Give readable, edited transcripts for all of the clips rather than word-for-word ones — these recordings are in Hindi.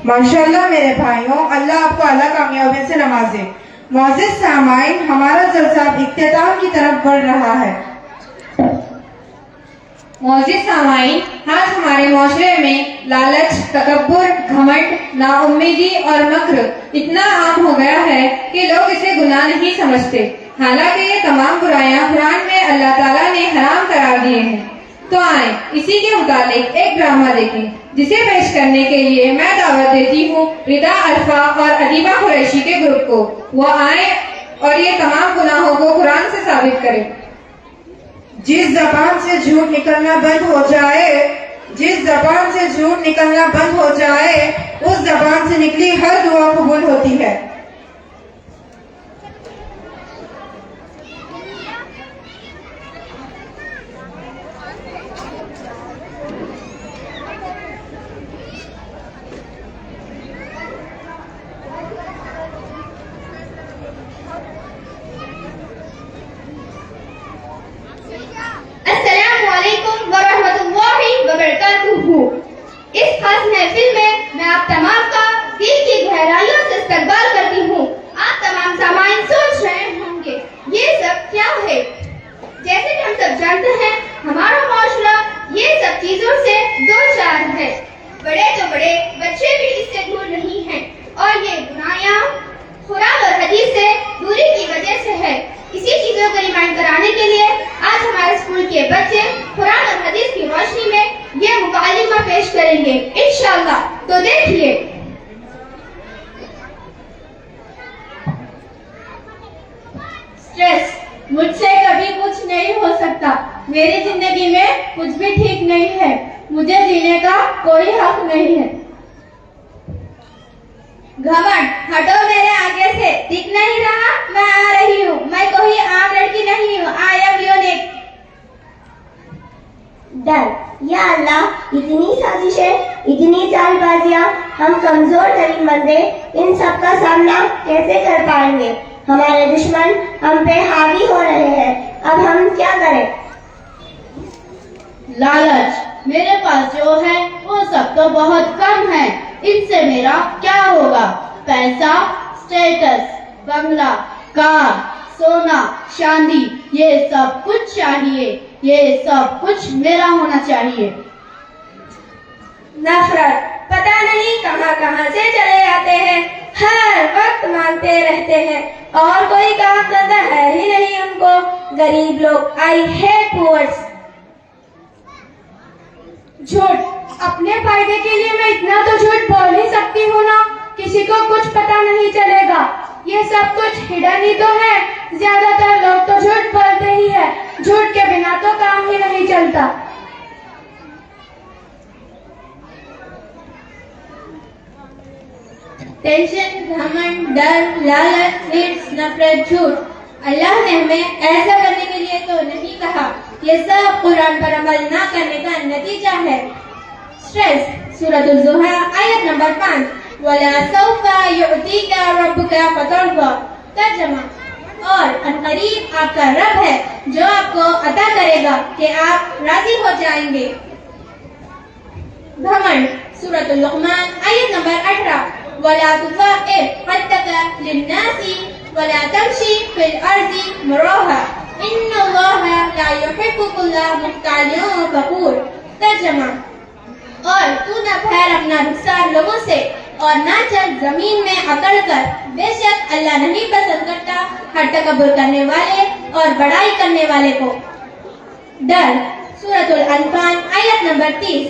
माशाल्लाह मेरे भाइयों, अल्लाह आपको अल्लाह कामयाबी से नवाजे। मुअज़्ज़िज़ सामाईन, हमारा जलसा इख्तिताम की तरफ बढ़ रहा है। मुअज़्ज़िज़ सामाईन, आज हमारे माशरे में लालच, तकब्बुर, घमंड, नाउम्मीदी और मक्र इतना आम हो गया है कि लोग इसे गुनाह नहीं समझते। हालांकि ये तमाम बुराइयां कुरान में अल्लाह ताला ने हराम करार दिए हैं। तो आए इसी के मुतालिक एक ड्रामा देखें, जिसे पेश करने के लिए मैं दावत देती हूँ रिदा अल्फा और अदीबा कुरैशी के ग्रुप को। वो आए और ये तमाम गुनाहों को कुरान से साबित करें। जिस जबान से झूठ निकलना बंद हो जाए, जिस जबान से झूठ निकलना बंद हो जाए, उस जबान से निकली हर दुआ कबूल होती है। अस्सलामु अलैकुम व रहमतुल्लाहि पेश करेंगे इंशाअल्लाह। तो देखिए। स्ट्रेस, मुझसे कभी कुछ नहीं हो सकता। मेरी जिंदगी में कुछ भी ठीक नहीं है। मुझे जीने का कोई हक नहीं है। घमंड, हटो मेरे आगे से। दिख नहीं रहा मैं आ रही हूँ। मैं कोई आम लड़की नहीं हूँ। I am unique. डर, या अल्लाह, इतनी साजिशें, इतनी चालबाजियां, हम कमजोर तरीन बंदे इन सब का सामना कैसे कर पाएंगे? हमारे दुश्मन हम पे हावी हो रहे हैं। अब हम क्या करें? लालच, मेरे पास जो है वो सब तो बहुत कम है। इनसे मेरा क्या होगा? पैसा, स्टेटस, बंगला, कार, सोना, चांदी, ये सब कुछ चाहिए। ये सब कुछ मेरा होना चाहिए। नफरत, पता नहीं कहां कहां से चले आते हैं। हर वक्त मांगते रहते हैं और कोई काम धंधा है ही नहीं उनको। गरीब लोग, आई हेट पुअर्स। झूठ, अपने फायदे के लिए मैं इतना तो झूठ बोल ही सकती हूँ ना। किसी को कुछ पता नहीं चलेगा। ये सब कुछ हिडन ही तो है। ज्यादातर लोग तो झूठ बोलते ही है। झूठ के बिना तो काम ही नहीं चलता। टेंशन, घमंड, डर, लालच, हिर्स, नफरत, झूठ। अल्लाह ने हमें ऐसा करने के लिए तो नहीं कहा। ये सब कुरान पर अमल ना करने का नतीजा है। स्ट्रेस, सूरह ज़ुहा आयत नंबर 5। वला सौफा युअतीका रब्बुका फतरदा। तर्जुमा, और अनकरीब आपका रब है जो आपको अता करेगा कि आप राजी हो जाएंगे। घमंड, सूरह लुक़मान आयत नंबर 18। वला तुज़ाइर खद्दका लिन्नासी वला तमशी फिल अर्ज़ि मराहा इन्नल्लाह ला युहिब्बु कुल्ला मुख्तालिन फखूर। तर्जुमा, और तू न फैल अपना रुखसार लोगों से और ना चल जमीन में अकड़ कर। बेशक अल्लाह नहीं पसंद करता हर तकब्बुर करने वाले और बड़ाई करने वाले को। डर, सूरह अनफाल आयत नंबर 30।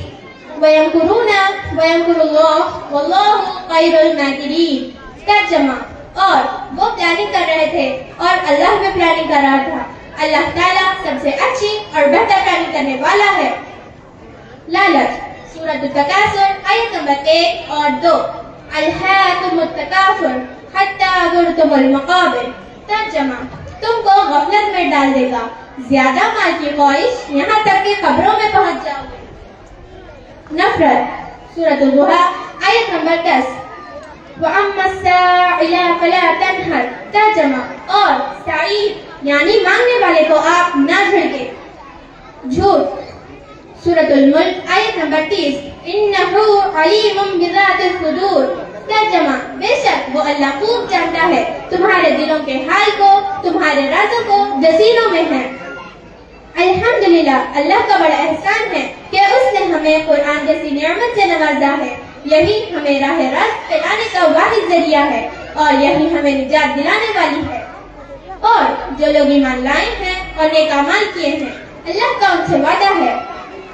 वयमकुरूना वयमकुरुल्लाह वल्लाहु खैरुल माकिरीन। तर्जुमा, और वो प्लानिंग कर रहे थे और अल्लाह भी प्लानिंग कर रहा था। अल्लाह ताला सबसे अच्छी और बेहतर प्लानिंग करने वाला है। लालच, सूरह तकासुर आयत नंबर 1 और 2। अल्हाकुमुत तकासुर हत्ता ज़ुरतुमुल मक़ाबिर। तर्जुमा, तुमको गफलत में डाल देगा। ज्यादा माल की ख्वाहिश यहाँ तक कि कब्रों में पहुँच जाओगे। नफरत, सूरह ज़ुहा आयत नंबर 10। वअम्मा साइला फला तनहर। तर्जुमा, और साइल यानी मांगने वाले को आप ना झिड़के। झूठ, सूरतुल मुल्क आयत नंबर 30। इन्नहु अलीमुम बिज़ातिस सुदूर। तर्जुमा, बेशक वो अल्लाह खूब जानता है तुम्हारे दिलों के हाल को, तुम्हारे राज़ों को जो सीनों में है। अल्हम्दुलिल्लाह, अल्लाह का बड़ा एहसान है कि उसने हमें कुरान जैसी नेमत से नवाजा है। यही हमें राह रास्त पे लाने का वाहिद जरिया है और यही हमें निजात दिलाने वाली है। और जो लोग ईमान लाए हैं और नेक अमाल किए हैं, अल्लाह का उनसे वादा है।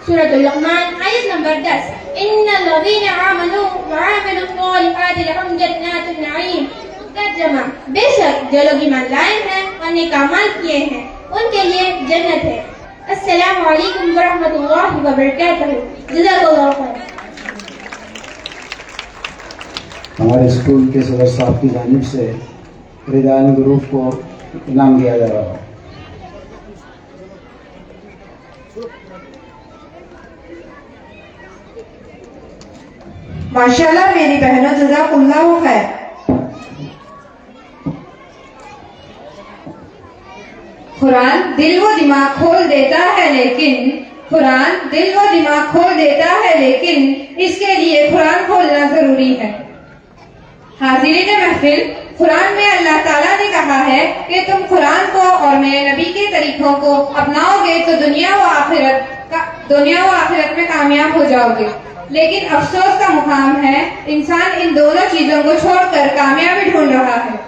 सूरह लुक़मान आयत नंबर 10। इन्नल्लज़ीना आमनू व आमिलुस्सॉलिहाति लहुम जन्नातुन नईम। तर्जुमा, बेशक जो लोग ईमान लाए हैं और नेक अमाल किए हैं उनके लिए जन्नत है। अस्सलामु अलैकुम व रहमतुल्लाहि व बरकातहू। जज़ाकल्लाहु खैर। हमारे स्कूल के सदर साहब की जानिब से रिदान ग्रुप को इनाम दिया जा रहा है। माशाल्लाह मेरी बहनों, जज़ाकुल्लाह खैर। कुरान दिल व दिमाग खोल देता है लेकिन इसके लिए कुरान खोलना जरूरी है। हाज़िरीन महफिल, कुरान में अल्लाह ताला ने कहा है कि तुम कुरान को और मेरे नबी के तरीकों को अपनाओगे तो दुनिया व आखिरत में कामयाब हो जाओगे। लेकिन अफसोस का मुकाम है, इंसान इन दोनों चीजों को छोड़कर कामयाबी ढूंढ रहा है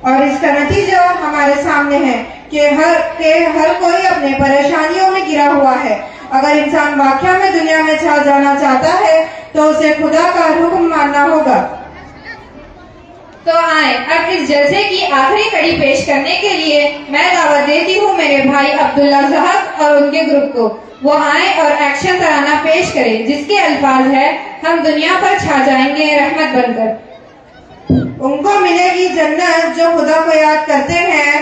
और इसका नतीजा हमारे सामने है। कि हर कोई अपने परेशानियों में गिरा हुआ है। अगर इंसान वाकया में दुनिया में छा जाना चाहता है तो उसे खुदा का हुक्म मानना होगा। तो आए अब इस जलसे की आखिरी कड़ी पेश करने के लिए मैं दावत देती हूँ मेरे भाई अब्दुल्ला ज़हक और उनके ग्रुप को। वो आए और एक्शन तराना पेश करें जिसके अल्फाज है, हम दुनिया पर छा जाएंगे रहमत बनकर। उनको मिलेगी जन्नत जो खुदा को याद करते हैं,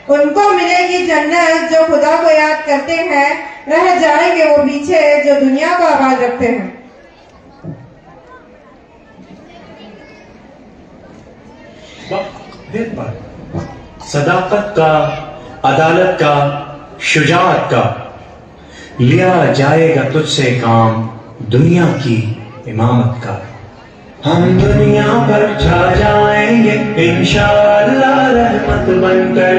उनको मिलेगी जन्नत जो खुदा को याद करते हैं, रह जाएंगे वो पीछे जो दुनिया को आबाद रखते हैं। सदाकत का, अदालत का, शुजाअत का लिया जाएगा तुझसे काम, दुनिया की इमामत का। हम दुनिया पर छा जाएंगे इंशाअल्लाह रहमत बनकर,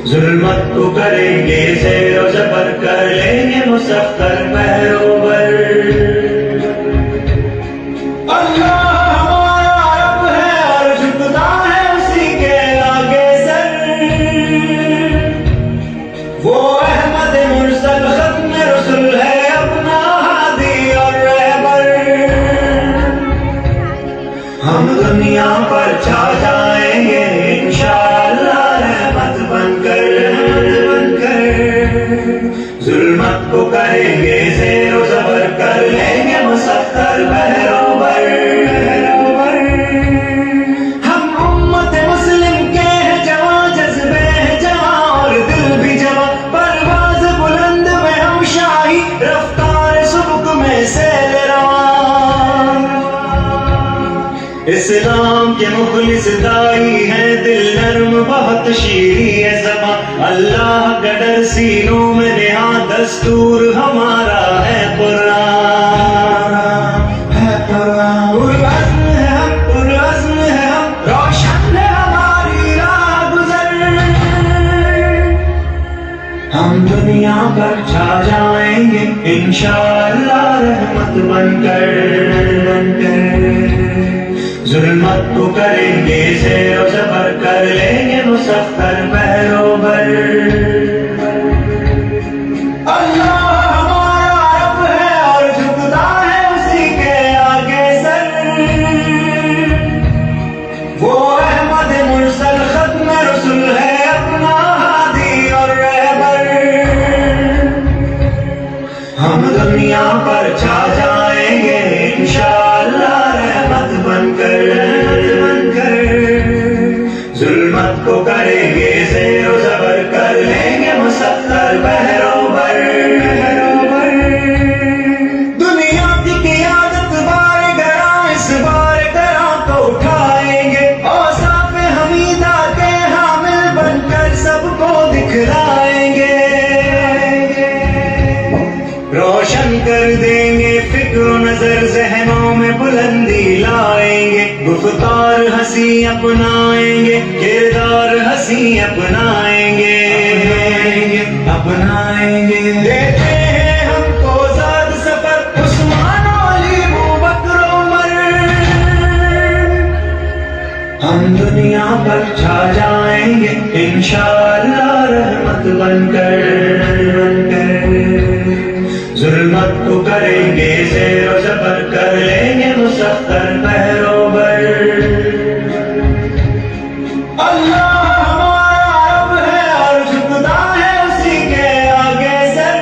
जुल्मत को करेंगे ज़ेरो ज़बर, कर लेंगे मुसफ्फर बहरोबर। अल्लाह हमारा रब है और झुकता है उसी के आगे सर, वो अहमद मुरसल खत्म रसूल है, अपना हादी और रहबर। हम दुनिया पर छा जाएंगे इंशाअल्लाह रहमत बनकर, जुल्मत को करेंगे ज़ेरो ज़बर, कर लेंगे मुसफ्फर बहरोबर। हम उम्मत मुस्लिम के हैं जवां, जज्बे हैं जवां और दिल भी जवां, परवाज़ बुलंद में हम शाही, रफ्तार सुबुक में सैल रवां। इस्लाम के मुखलिस दाई है, दिल नर्म बहुत शीरी है ज़बां, अल्लाह का डर सीनों में नेहा, दस्तूर हमारा है कुरान, है कुरान। पुरअज़्म है हम, पुरअज़्म है हम, रोशन है हमारी राह गुज़र। हम दुनिया पर छा जाएंगे इंशाअल्लाह रहमत बनकर, जुल्मत को करेंगे ज़ेरो ज़बर, कर लेंगे मुसफ्फर बहरोबर। अल्लाह हमारा रब है और झुकता है उसी के आगे सर, वो अहमद मुरसल खत्म रसूल है, अपना हादी और रहबर। हम दुनिया पर छा जाएंगे इंशाअल्लाह रहमत बनकर, जुल्मत को करेंगे ज़ेरो ज़बर, कर लेंगे मुसफ्फर बहरोबर। दुनिया की क़ियादत बार गरा, इस बार गरा को उठाएंगे, औसाफ़ हमीदा के हामिल बनकर सबको दिखलाएंगे, रोशन कर देंगे फिक्र नजर, ज़हनों में बुलंदी लाएंगे, गुफ्तार हंसी अपनाएंगे, किरदार हंसी अपनाएंगे, अपनाएंगे। देते हैं हमको ज़ाद सफर उस्मान अली अबू बकर उमर, हम दुनिया पर छा जाएंगे इंशाअल्लाह रहमत बनकर, जुल्मत को करेंगे ज़ेरो ज़बर, कर लेंगे मुसफ्फर बहरोबर। अल्लाह हमारा रब है और झुकता है उसी के आगे सर,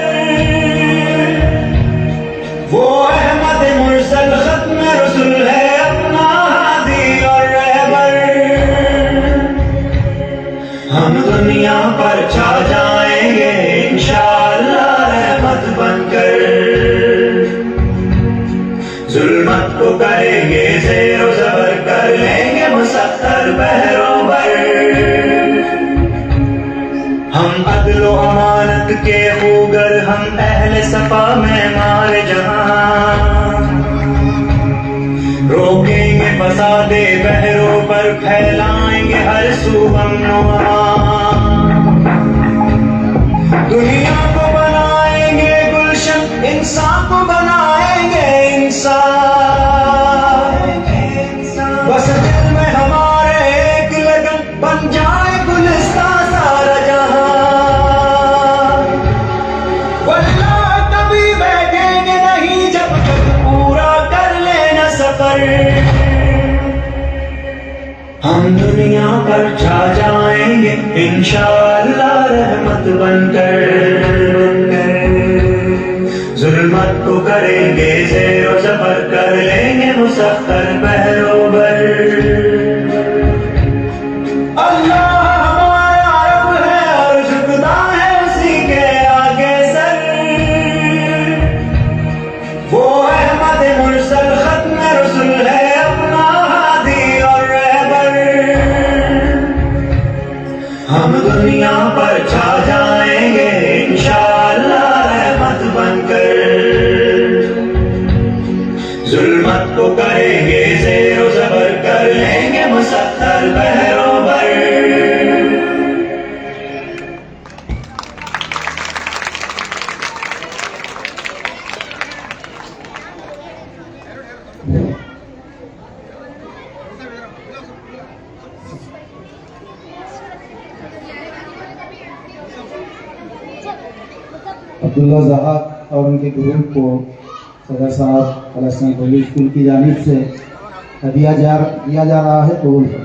वो अहमद मुरसल खत्म रसूल है, अपना हादी और रहबर। हम दुनिया पर छा जाएंगे इंशाअल्लाह रहमत बनकर, जुल्मत को करेंगे ज़ेरो ज़बर, कर लेंगे मुसफ्फर बहरोबर। हम अदलो अमानत के खूगर, हम अहले सफा में मारे जहां, रोकेंगे फसादे बहरों पर, फैलाएंगे हर सू अमन व अमान। दुनिया को बनाएंगे गुलशन, इंसान को बनाएंगे इंसान, बस दिल में हमारे एक लगन बन जाए हम दुनिया पर छा जाएंगे इंशाअल्लाह रहमत बनकर। जुल्मत को करेंगे ज़ेरो ज़बर, कर लेंगे मुसख्खर बहरोबर। अल्लाह हमारा रब है और झुकता है उसी के आगे सर। वो अहमद मुरसल खत्म रसूल है, अपना हादी और रहबर। हम दुनिया पर छा जाएंगे इंशाअल्लाह रहमत बनकर। जुल्मत को करेंगे ज़ेरो ज़बर, कर लेंगे मुसख्खर बहरोबर। अब्दुल्ला ज़हाक और उनके ग्रुप को सदर साहब पलस्तीन पब्लिक स्कूल की जानिब से दिया जा रहा है कबूल कर।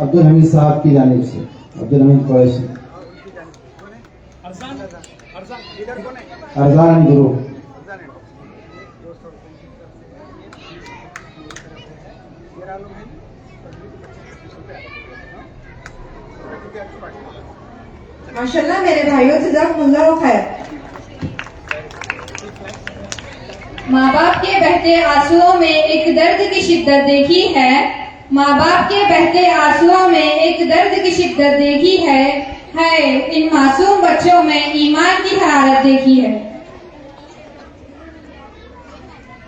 अब्दुल हमीद साहब की जानिब से अब्दुल हमीद कुरैशी अरजान ग्रुप। माशाल्लाह मेरे भाइयों जज़ाकुमुल्लाह खैर। माँ बाप के बहते आंसुओं में एक दर्द की शिद्दत देखी है। माँ बाप के बहते आंसुओं में एक दर्द की शिद्दत देखी है इन मासूम बच्चों में ईमान की हरारत देखी है।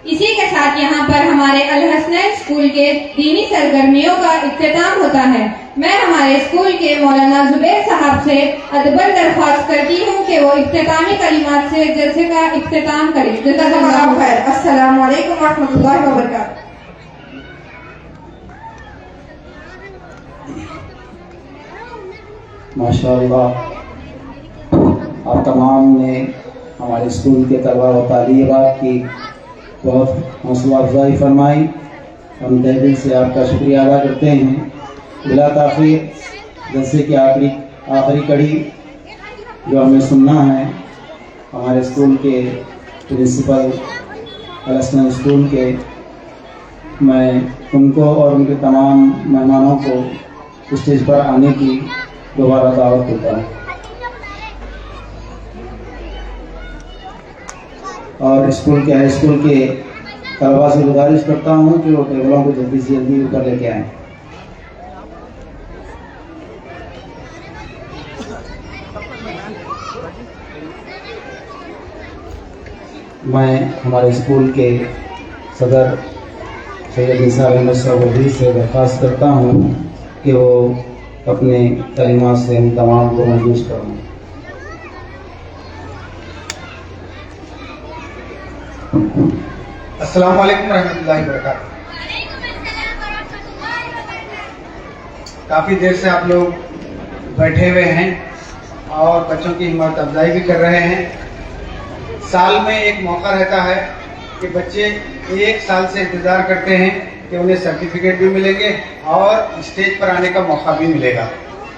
इसी के साथ यहाँ पर हमारे अल हसनैन स्कूल के दीनी सरगर्मियों का इख्तिताम होता है। मैं हमारे स्कूल के मौलाना जुबैर साहब से अदबन दरख्वास्त करती हूँ कि वो इख्तितामी कलिमात से जलसे का इख्तिताम करें। जज़ाकल्लाहु खैर। अस्सलामु अलैकुम व रहमतुल्लाहि व बरकातहू। माशाअल्लाह आप तमाम ने हमारे स्कूल के तलबा व तालिबात की बहुत हौसला अफजाई फरमाई। हम तहे दिल से आपका शुक्रिया अदा करते हैं। बिला ताख़ीर जैसे कि आखिरी कड़ी जो हमें सुनना है, हमारे स्कूल के प्रिंसिपल पलस्तीन स्कूल के, मैं उनको और उनके तमाम मेहमानों को स्टेज पर आने की दोबारा दावत देता हूँ और स्कूल के हाई स्कूल के तलबा से गुजारिश करता हूँ कि वो टेबलों को जल्दी से जल्दी ऊपर लेके आएँ। मैं हमारे स्कूल के सदर सैयद निसार अहमद साहब से दरख्वास्त करता हूँ कि वो अपने कलिमात से हम तमाम को महसूस करूँ। अस्सलाम वालेकुम रहमतुल्लाहि वबरकातुहू। काफ़ी देर से आप लोग बैठे हुए हैं और बच्चों की हिम्मत अफजाई भी कर रहे हैं। साल में एक मौका रहता है कि बच्चे एक साल से इंतज़ार करते हैं कि उन्हें सर्टिफिकेट भी मिलेंगे और स्टेज पर आने का मौका भी मिलेगा।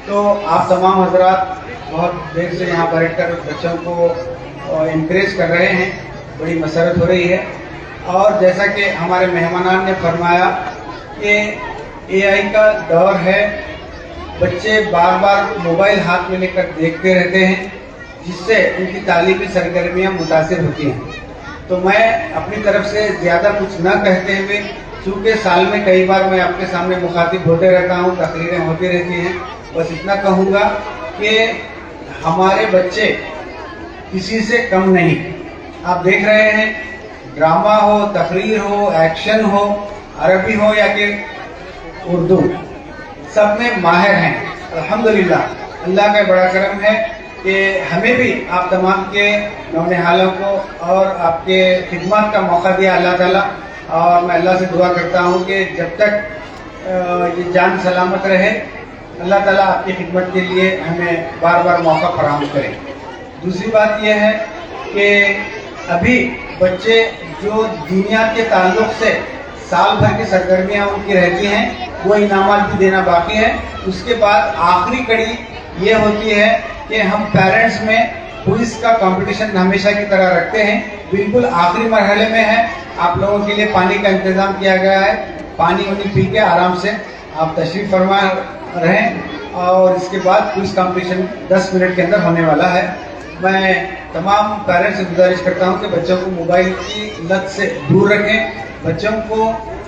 तो आप तमाम हजरात बहुत देर से यहाँ बैठकर बच्चों को इनकरेज कर रहे हैं, बड़ी मसरत हो रही है। और जैसा कि हमारे मेहमानान ने फरमाया कि AI का दौर है, बच्चे बार बार मोबाइल हाथ में लेकर देखते रहते हैं, जिससे उनकी तालीमी सरगर्मियाँ मुतासिर होती हैं। तो मैं अपनी तरफ से ज़्यादा कुछ न कहते हुए, चूँकि साल में कई बार मैं आपके सामने मुखातिब होते रहता हूँ, तकरीरें होती रहती हैं, बस इतना कहूँगा कि हमारे बच्चे किसी से कम नहीं। आप देख रहे हैं, ड्रामा हो, तकरीर हो, एक्शन हो, अरबी हो या कि उर्दू, सब में माहिर हैं अल्हम्दुलिल्लाह। अल्लाह का बड़ा करम है कि हमें भी आप तमाम के नौनिहालों को और आपके खिदमत का मौका दिया अल्लाह ताला। और मैं अल्लाह से दुआ करता हूँ कि जब तक ये जान सलामत रहे, अल्लाह ताला आपकी खिदमत के लिए हमें बार बार मौका फराहम करे। दूसरी बात यह है कि अभी बच्चे जो दुनिया के ताल्लुक़ से साल भर की सरगर्मियां उनकी रहती हैं, वो इनामात भी देना बाकी है। उसके बाद आखिरी कड़ी ये होती है कि हम पेरेंट्स में क्विज का कंपटीशन हमेशा की तरह रखते हैं। बिल्कुल आखिरी मरहले में है, आप लोगों के लिए पानी का इंतजाम किया गया है। पानी वानी पी के आराम से आप तशरीफ फरमा रहें और इसके बाद क्विज कंपटीशन 10 मिनट के अंदर होने वाला है। मैं तमाम पेरेंट्स से गुजारिश करता हूं कि बच्चों को मोबाइल की लत से दूर रखें, बच्चों को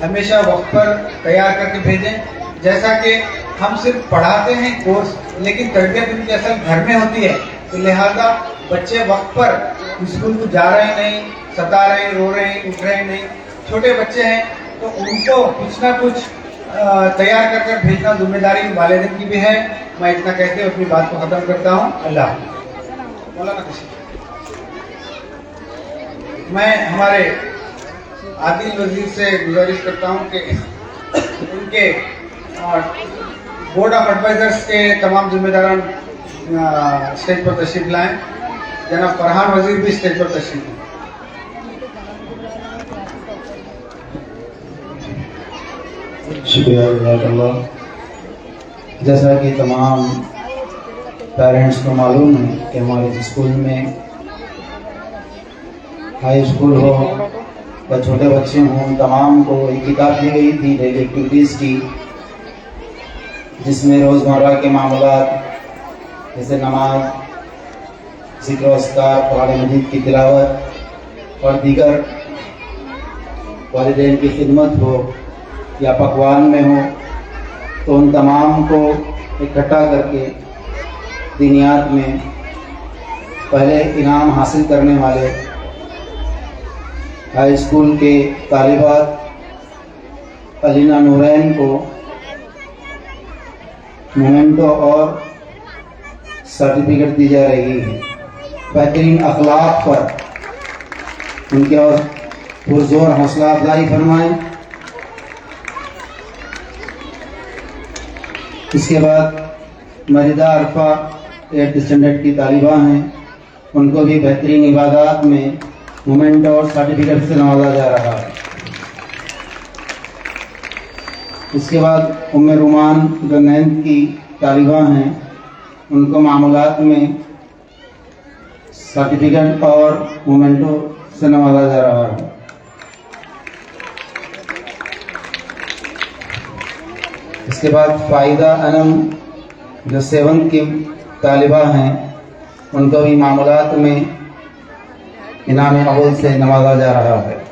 हमेशा वक्त पर तैयार करके भेजें। जैसा कि हम सिर्फ पढ़ाते हैं कोर्स, लेकिन तरबियत उनकी असल घर में होती है, तो लिहाजा बच्चे वक्त पर स्कूल को जा रहे हैं नहीं, सता रहे हैं, रो रहे हैं, उठ रहे हैं नहीं, छोटे बच्चे हैं, तो उनको कुछ ना कुछ तैयार कर कर भेजना जिम्मेदारी वालिदैन की भी है। मैं इतना कहते हुए अपनी बात को खत्म करता हूँ। अल्लाह। मौलाना मैं हमारे आदिल वजीर से गुजारिश करता हूँ कि उनके बोर्ड ऑफ एडवाइजर्स के तमाम जिम्मेदारान स्टेज पर तशरीफ लाएं। जनाब फरहान वजीर भी स्टेज पर तशरीफ लाएं। शुक्रिया जज़ाकल्लाह। जैसा कि तमाम पेरेंट्स को मालूम है कि हमारे स्कूल में हाई स्कूल हो या छोटे बच्चे हों, तमाम को एक किताब दी गई थी डेली एक्टिविटीज़ की, जिसमें रोज़मर्रा के मामलात जैसे नमाज, ज़िक्र अस्कार, कुरान मजीद की तिलावत और दीगर वालिदैन की खिदमत हो या पकवान में हो, तो उन तमाम को इकट्ठा करके दीनियात में पहले इनाम हासिल करने वाले हाई स्कूल के तालिबात अलीना नूरैन को मोमेंटो और सर्टिफिकेट दी जा रही है। बेहतरीन अखलाक पर उनके और पुरजोर हौसला अफजाई फरमाएं। इसके बाद मरिदा अरफा 8th स्टैंडर्ड की तालिबा हैं, उनको भी बेहतरीन इबादत में मोमेंट और सर्टिफिकेट से नवाजा जा रहा है। इसके बाद उम्मे रुमान जो 9th की तालिबा हैं, उनको मामूलात में सर्टिफिकेट और मोमेंटो से नवाजा जा रहा है। इसके बाद फ़ायदा अनम जो 7th की तालिबा हैं, उनको भी मामूलात में इनाम अव्वल से नवाजा जा रहा है।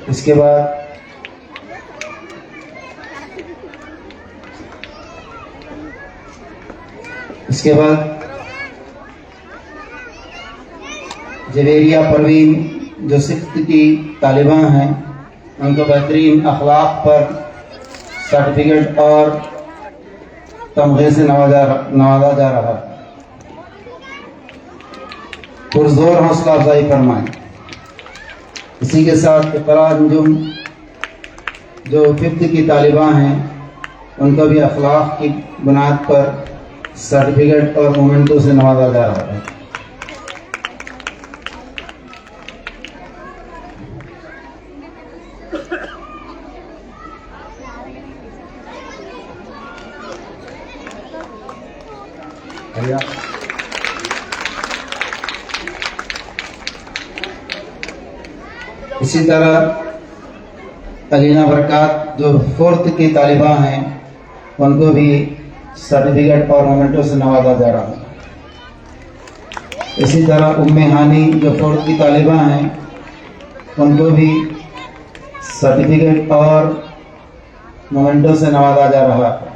इसके बाद जवेरिया परवीन जो 6th की तालिबा हैं, उनको बेहतरीन अखलाक पर सर्टिफिकेट और तमगे से नवाजा जा रहा है। पुरजोर हौसला अफजाई फरमाएं। इसी के साथ इक़रा अंजुम जो 5th की तालिबा हैं, उनको भी अखलाक की बुनियाद पर सर्टिफिकेट और मोमेंटो से नवाजा जा रहा है। इसी तरह अलीना बरकात जो 4th की तालिबा हैं, उनको भी सर्टिफिकेट और मोमेंटो से नवाजा जा रहा है। इसी तरह उम्मे हानी जो 4th की तालिबा हैं, उनको भी सर्टिफिकेट और मोमेंटो से नवाजा जा रहा है।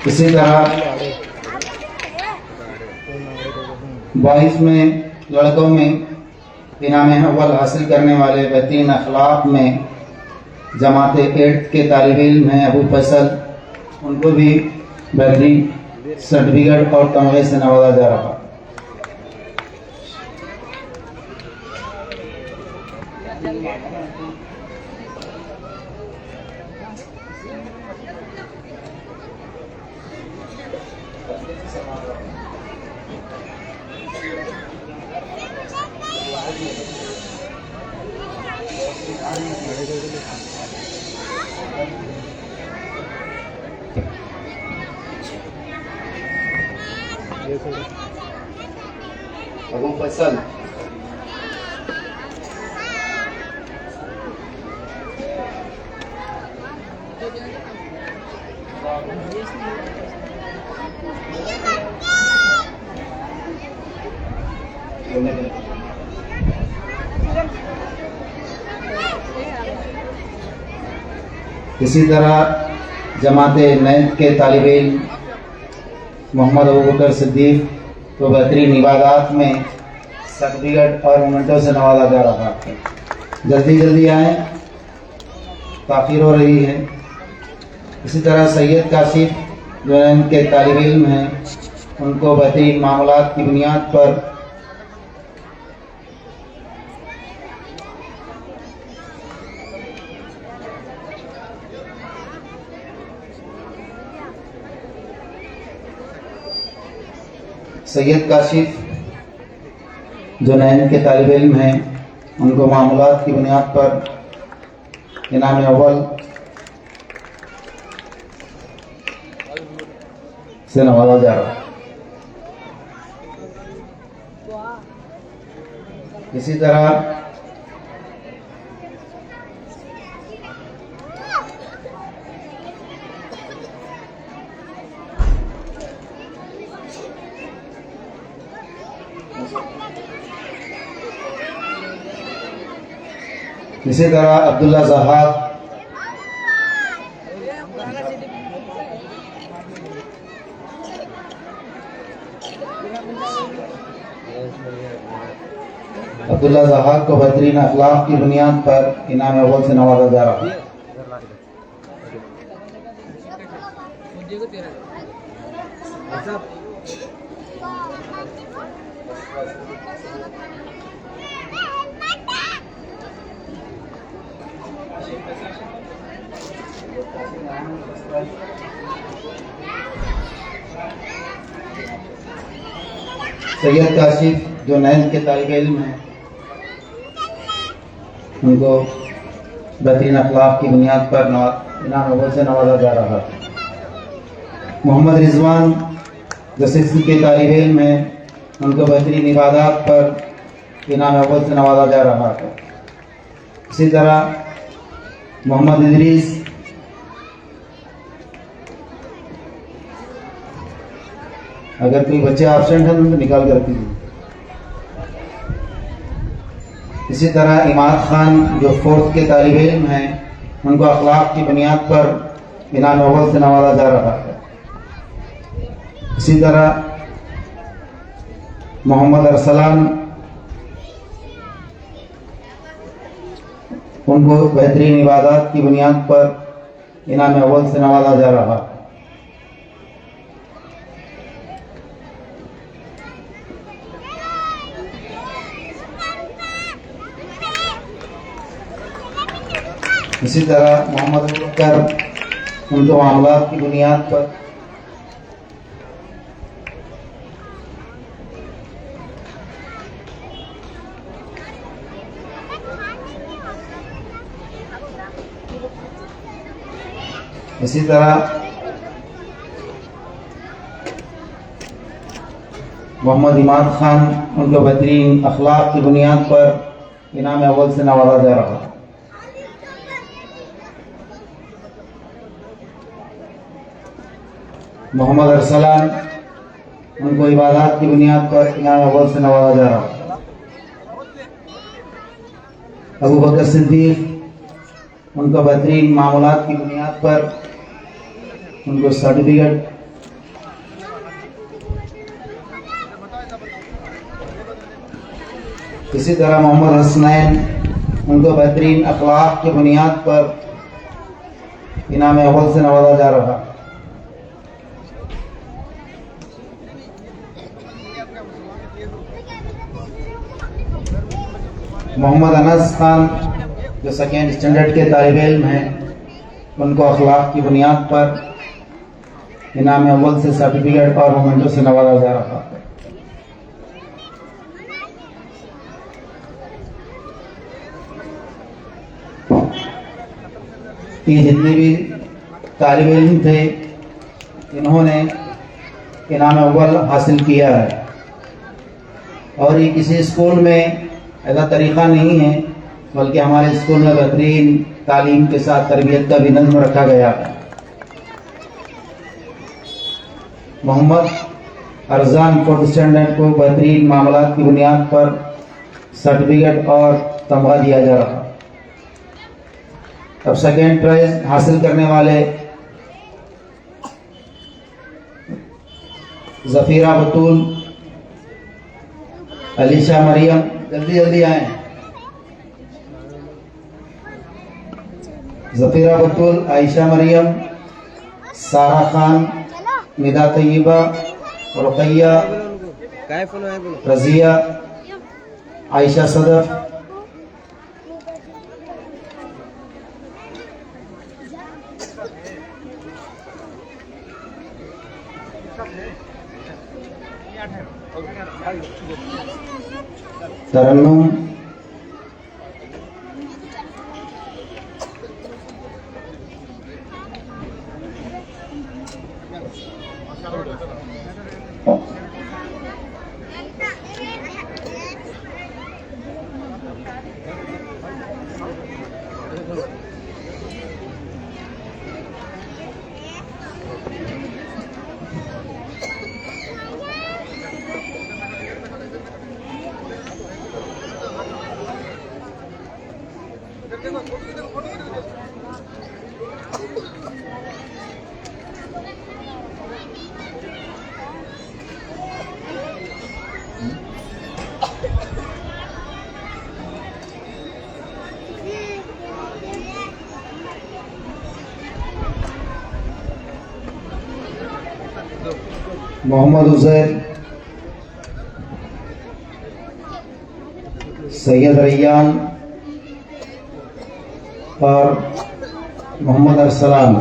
इसी तरह बॉयज़ में लड़कों में इनाम अव्वल हासिल करने वाले बेहतरीन अखलाक में जमात 8th के तालिब इल्म हैं अबू फैसल, उनको भी बेहतरीन सर्टिफिकेट और तमगे से नवाजा जा रहा। अबू फैसल इसी तरह जमात 9th के तालिब इल्म मोहम्मद अबू बकर सिद्दीक तो बेहतरीन इबादत में सर्टिफिकेट और मोमेंटों से नवाजा जा रहा है। जल्दी जल्दी आए, ताख़ीर हो रही है। इसी तरह सैयद काशिफ जो इनके तालिब इल्म हैं, उनको बेहतरीन मामलात की बुनियाद पर सैयद काशिफ जो 9th के तालिब इल्म हैं, उनको मामलात की बुनियाद पर इनाम अव्वल से नवाजा जा रहा है। इसी तरह अब्दुल्ला ज़हाक को बेहतरीन अखलाक की बुनियाद पर इनाम अव्वल से नवाजा जा रहा है। सैयद काशिफ जो 9th के तालिब इल्म हैं, उनको बेहतरीन अखलाक की बुनियाद पर इनाम अव्वल से नवाजा जा रहा है। मोहम्मद रिजवान जो 6th के तालिब इल्म हैं, उनको बेहतरीन इबादत पर इनाम अव्वल से नवाजा जा रहा है। इसी तरह मोहम्मद इदरीस अगर कोई बच्चे एब्सेंट हैं तो निकाल कर रखिए। इसी तरह इमाद खान जो 4th के तालिब इल्म हैं, उनको अखलाक की बुनियाद पर इनाम अव्वल से नवाजा जा रहा है। इसी तरह मोहम्मद अरसलान, उनको बेहतरीन इबादत की बुनियाद पर इनाम अव्वल से नवाजा जा रहा है। इसी तरह मोहम्मद बकर, उनको मामलात की बुनियाद पर इसी तरह मोहम्मद इमाद खान, उनको बेहतरीन अखलाक की बुनियाद पर इनाम अव्वल से नवाजा जा रहा है। मोहम्मद अरसलान, उनको इबादत की बुनियाद पर इनाम अव्वल से नवाजा जा रहा है। अबू बकर सिद्दीक, उनको बेहतरीन मामलात की बुनियाद पर उनको सर्टिफिकेट इसी तरह मोहम्मद हसनैन, उनको बेहतरीन अखलाक की बुनियाद पर इनाम अव्वल से नवाजा जा रहा। मोहम्मद अनस खान, जो सेकेंड स्टैंडर्ड के तालिब इल्म हैं, उनको अखलाक की बुनियाद पर इनाम अव्वल से सर्टिफिकेट और मोमेंटो से नवाजा जा रहा है। ये जितने भी तालिब इल्म थे, इन्होंने इनाम अव्वल हासिल किया है। और ये किसी स्कूल में ऐसा तरीक़ा नहीं है, बल्कि हमारे स्कूल में बेहतरीन तालीम के साथ तरबियत का भी नज़्म रखा गया है। मोहम्मद अरजान 4th स्टैंडर्ड को बेहतरीन मामलात की बुनियाद पर सर्टिफिकेट और तमगा दिया जा रहा। अब सेकेंड प्राइज हासिल करने वाले जफीरा बतूल, अलीशा मरियम, जल्दी जल्दी आए। जफीरा बतूल, आयशा मरियम, सारा खान, निदा तैयबा, रुकैया, रजिया, आयशा सदफ, तरन्नुम, मोहम्मद उजैर, सैयद रैयान और मोहम्मद अरसलान।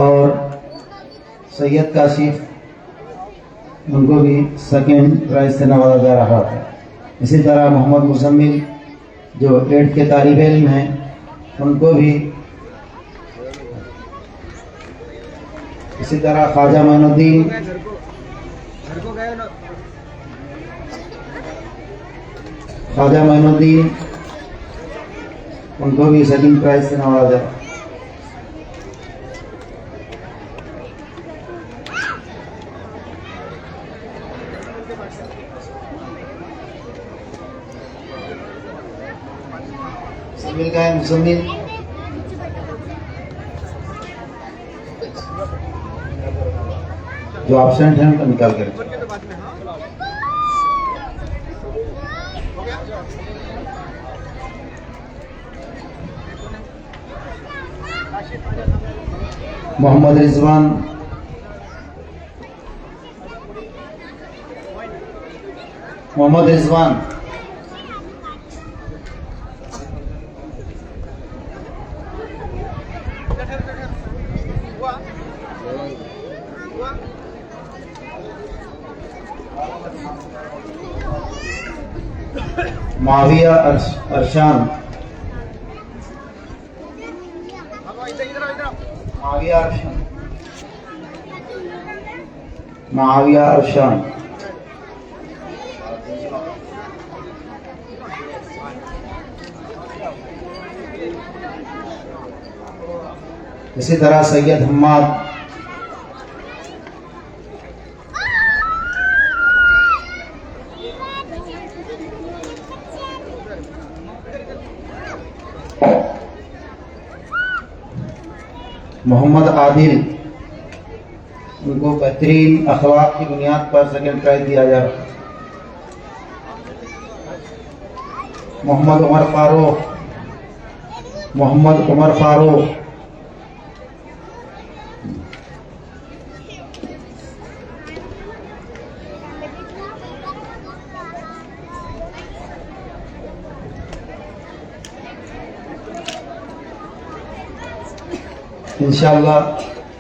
और सैयद काशिफ, उनको भी सेकेंड प्राइज से नवाजा जा रहा है। इसी तरह मोहम्मद मुजम्मिल, जो 8th के तालिब इल्म हैं, उनको भी इसी तरह ख्वाजा मोइनुद्दीन, उनको भी सेकेंड प्राइज से नवाजा। मिल गए मुसम्मिल, जो एब्सेंट हैं उनको निकाल कर। मोहम्मद रिजवान, माविया अरशान, माविया अरशान, इसी तरह सैयद हम्माद, मोहम्मद आदिल, उनको बेहतरीन अखलाक की बुनियाद पर सेकेंड प्राइज दिया जा रहा है। मोहम्मद उमर फारूक, इंशाअल्लाह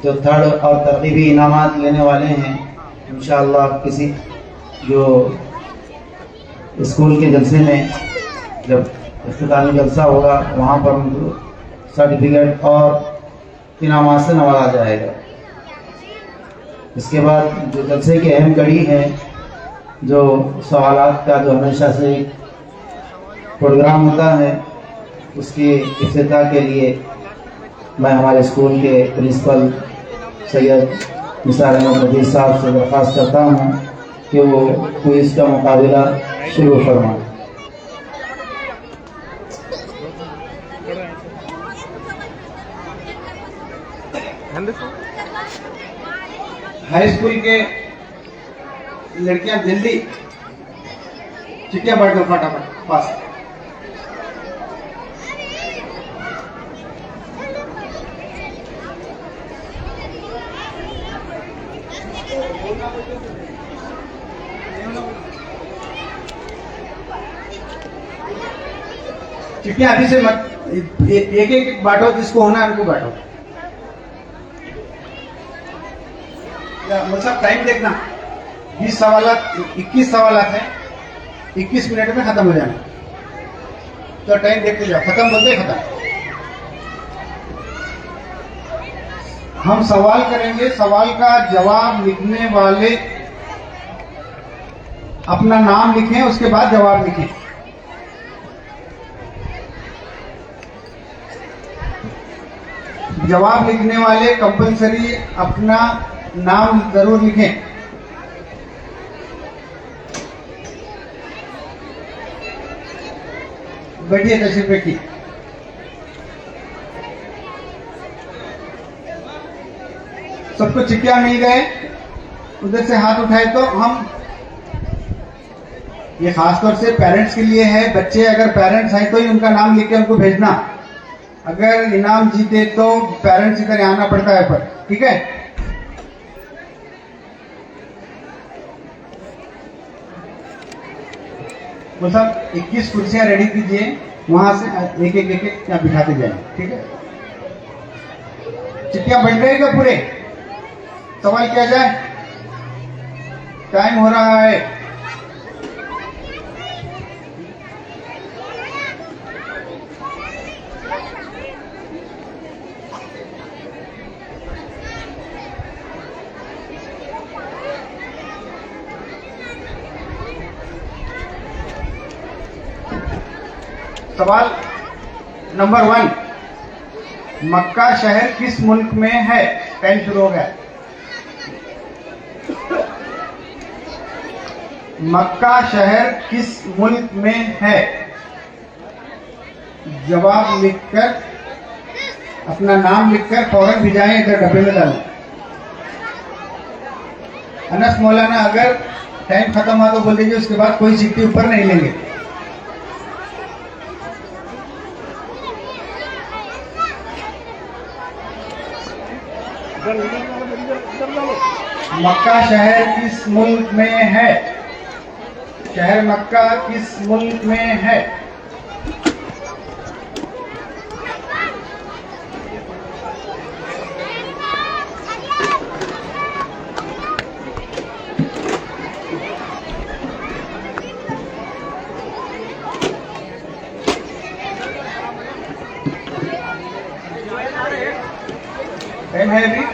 जो थर्ड और तरगीबी इनामात लेने वाले हैं, इंशाअल्लाह किसी जो स्कूल के जलसे में जब इख्तितामी जलसा होगा वहाँ पर उनको सर्टिफिकेट और इनामात से नवाजा जाएगा। इसके बाद जो जलसे की अहम कड़ी है, जो सवालात का जो हमेशा से प्रोग्राम होता है, उसके इफ्तिताह के लिए मैं हमारे स्कूल के प्रिंसिपल सैयद निसार अहमद नबी साहब से दरख्वास्त करता हूँ कि वो क्विज़ का मुकाबला शुरू फरमाएं। हाई स्कूल के लड़कियां जल्दी चिट्ठियां पढ़ दो फटाफट पास। चिट्ठियां अभी से मत, एक एक बांटो, जिसको होना है उनको बांटो। मतलब टाइम देखना, 20 सवालात 21 सवालात है, 21 मिनट में खत्म हो जाना। तो टाइम देखते जाओ, खत्म बोलते खत्म। हम सवाल करेंगे, सवाल का जवाब लिखने वाले अपना नाम लिखें, उसके बाद जवाब लिखें। जवाब लिखने वाले कंपलसरी अपना नाम जरूर लिखें। बैठिए, तशरीफ रखिए। सबको चिट्ठियां मिल गए? उधर से हाथ उठाए तो हम, ये खासतौर से पेरेंट्स के लिए है। बच्चे अगर पेरेंट्स हैं तो ही उनका नाम लिख के उनको भेजना। अगर इनाम जीते तो पेरेंट्स इधर आना पड़ता है पर, ठीक है? तो सब 21 कुर्सियां रेडी कीजिए, वहां से एक एक यहाँ बिठाते जाए, ठीक है? चिट्ठियां बन गई क्या पूरे? सवाल किया जाए, टाइम हो रहा है। सवाल नंबर 1, मक्का शहर किस मुल्क में है? टाइम शुरू हो गया। मक्का शहर किस मुल्क में है? जवाब लिखकर, अपना नाम लिखकर फौरन भिजाएं, इधर डब्बे में डालें। अनस मौलाना, अगर टाइम खत्म हुआ तो बोल दीजिए, उसके बाद कोई चिट्ठी ऊपर नहीं लेंगे। मक्का शहर किस मुल्क में है? शहर मक्का किस मुल्क में है? टाइम है अभी?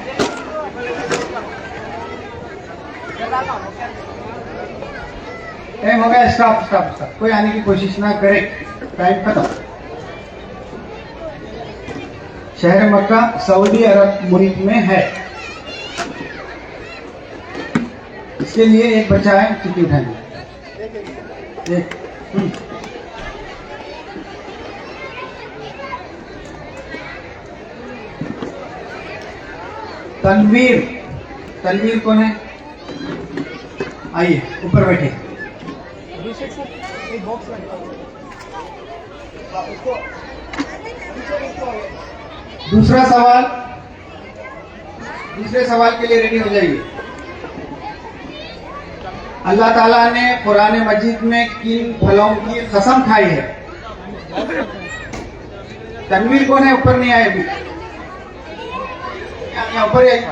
टाइम हो गया, स्टॉप स्टॉप स्टॉप। कोई आने की कोशिश ना करे, टाइम खत्म। शहर मक्का सऊदी अरब मुल्क में है। इसके लिए एक बच्चा है, चिट्ठी उठाएंगे। एक तनवीर, तनवीर कौन है? आइए ऊपर बैठे। दूसरा सवाल, दूसरे सवाल के लिए रेडी हो जाइए। अल्लाह ताला ने कुरान मजीद में किन फलों की कसम खाई है? तनवीर कौन है? ऊपर नहीं आए अभी, यहाँ ऊपर ही आइए।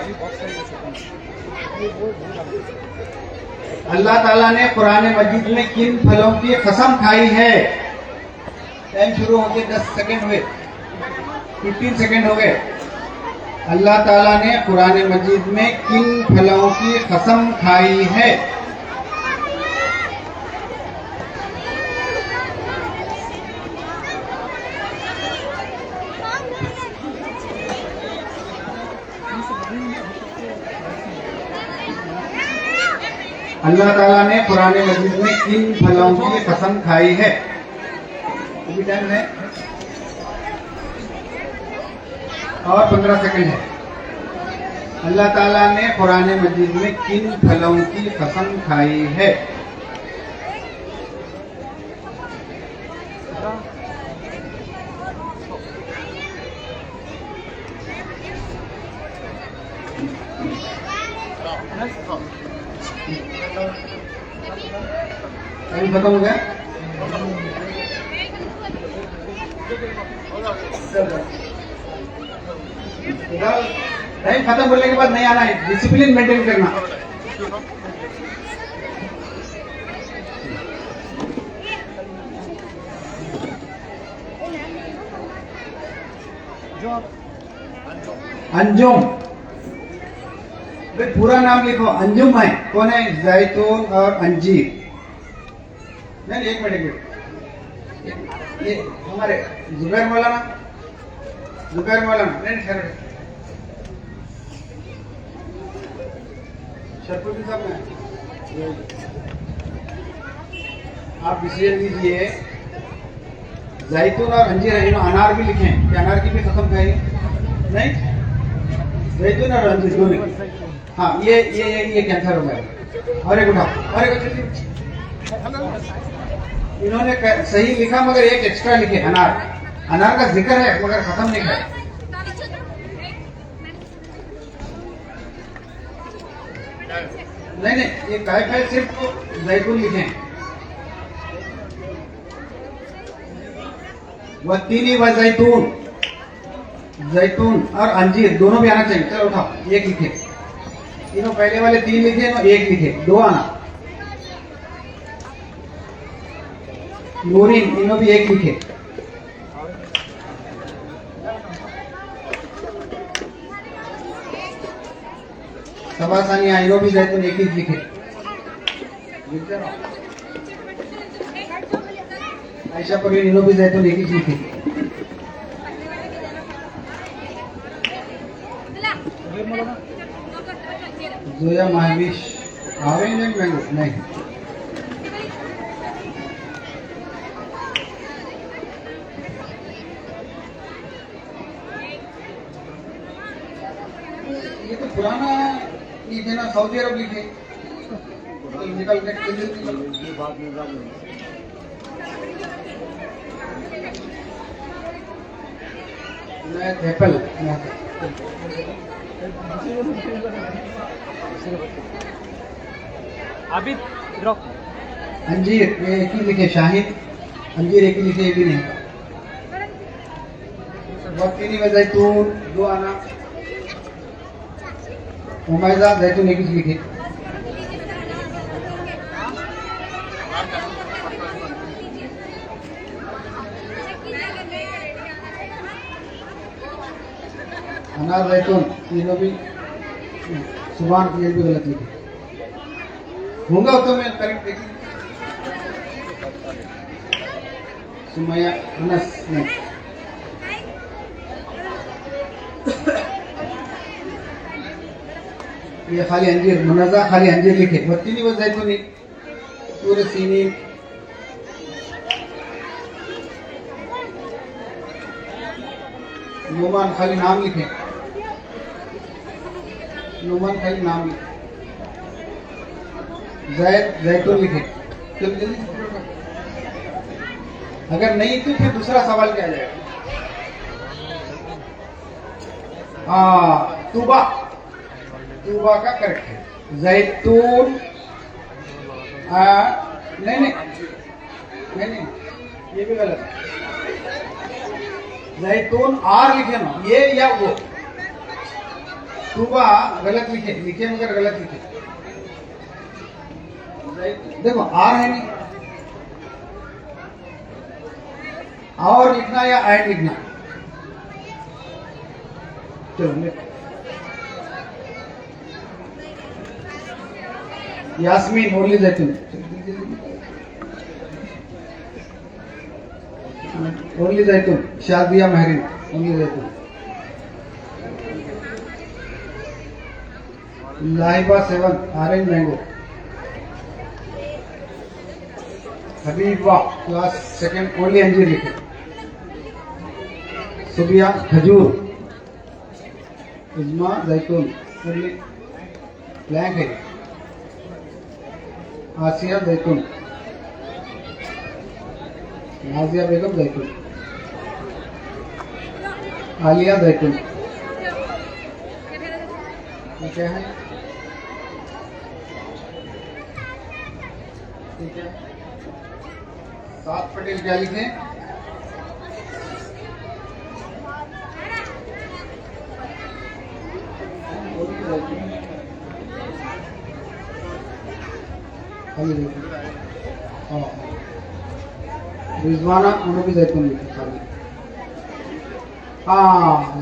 अल्लाह ताला ने कुरान मजीद में किन फलों की कसम खाई है? टाइम शुरू होके 10 सेकंड हुए, 15 सेकंड हो गए। अल्लाह ताला ने कुरान मजीद में किन फलों की कसम खाई है? अल्लाह ताला ने कुरान मजीद में किन फलों की कसम खाई है? अभी टाइम है और 15 सेकंड है। अल्लाह ताला ने कुरान मजीद में किन फलों की कसम खाई है? टाइम खत्म हो गया। टाइम खत्म होने के बाद नहीं आना है, डिसिप्लिन मेंटेन करना। अंजुम, भाई पूरा नाम लिखो। अंजुम है, कौन है? जैतून और अंजीर। नहीं, एक मिनट, ये हमारे जुबैर मौलाना, जुबैर मौलाना नहीं सर, शरफुद्दीन साहब ने आप डिसीजन लीजिए। जैतून और अंजीर है, इन्होंने अनार भी लिखे हैं, क्या अनार की भी कसम खाई? नहीं, जैतून और अंजीर दोनों। हाँ, ये कैंसर हो गया। और एक उठाओ, और एक। इन्होंने सही लिखा मगर एक एक्स्ट्रा लिखे, अनार। अनार का जिक्र है मगर खत्म नहीं है। नहीं, ये कायफ है, सिर्फ जैतून लिखे हैं। वत्तीनी व जैतून, जैतून और अंजीर दोनों भी आना चाहिए। चलो उठाओ, एक लिखे। तीनों पहले वाले 3 लिखे, एक लिखे, 2 आना। नूरीन, इन्हों भी एक लिखे। सबासानिया, इन्हों भी जैतून एक ही लिखे। आयशा परवीन, इन्हों भी जैतून एक ही लिखे। Zoya Mahvish, orange and mango नहीं। ये तो पुराना लिखे ना, सऊदी अरब लिखे। निकल एप्पल। अभी ड्रॉप। अंजीर ये एक ही लिखे, शाहिद अंजीर एक ही लिखे, ये भी नहीं। वक्तीनी व जैतून 2 आना। उमैजा, जैतून एक ही लिखे। अनार, जैतून, तीनों भी। सुभान, ये भी गलत लिखे होगा तो मैं करेक्ट देखी। सुमैया, अनस नहीं। ये खाली अंजीर, मुनज़्ज़ा खाली अंजीर लिखे, वत्तीनी व ज़ैतूनी, पूरे सीनी। नुमान खाली नाम लिखे, नुमान खाली नाम लिखे, जैतून लिखे। चलो जल्दी। अगर नहीं तो फिर दूसरा सवाल क्या जाएगा? तूबा, तूबा का करेक्ट है। जैतून नहीं, ये भी गलत है। जैतून आर लिखे ना, ये या वो। तूबा गलत लिखे मगर गलत लिखे। देखो आर है नहीं, और लिखना या एंड लिखना। चलो यास्मीन ओनली जैतून, ओनली जैतून। शादिया महरीन ओनली जैतून। लाहिबा 7 orange mango. Habiba class 2 only अंजीर लिखे। सुबिया खजूर। इज्मा जैतून ओनली ब्लैंक है। आसिया जैतून। नाजिया बेगम जैतून। आलिया जैतून। ये क्या है? ठीक है। सात पटेल क्या लिखे? रिजवाना उन्होंने जैतून लिखी खाली।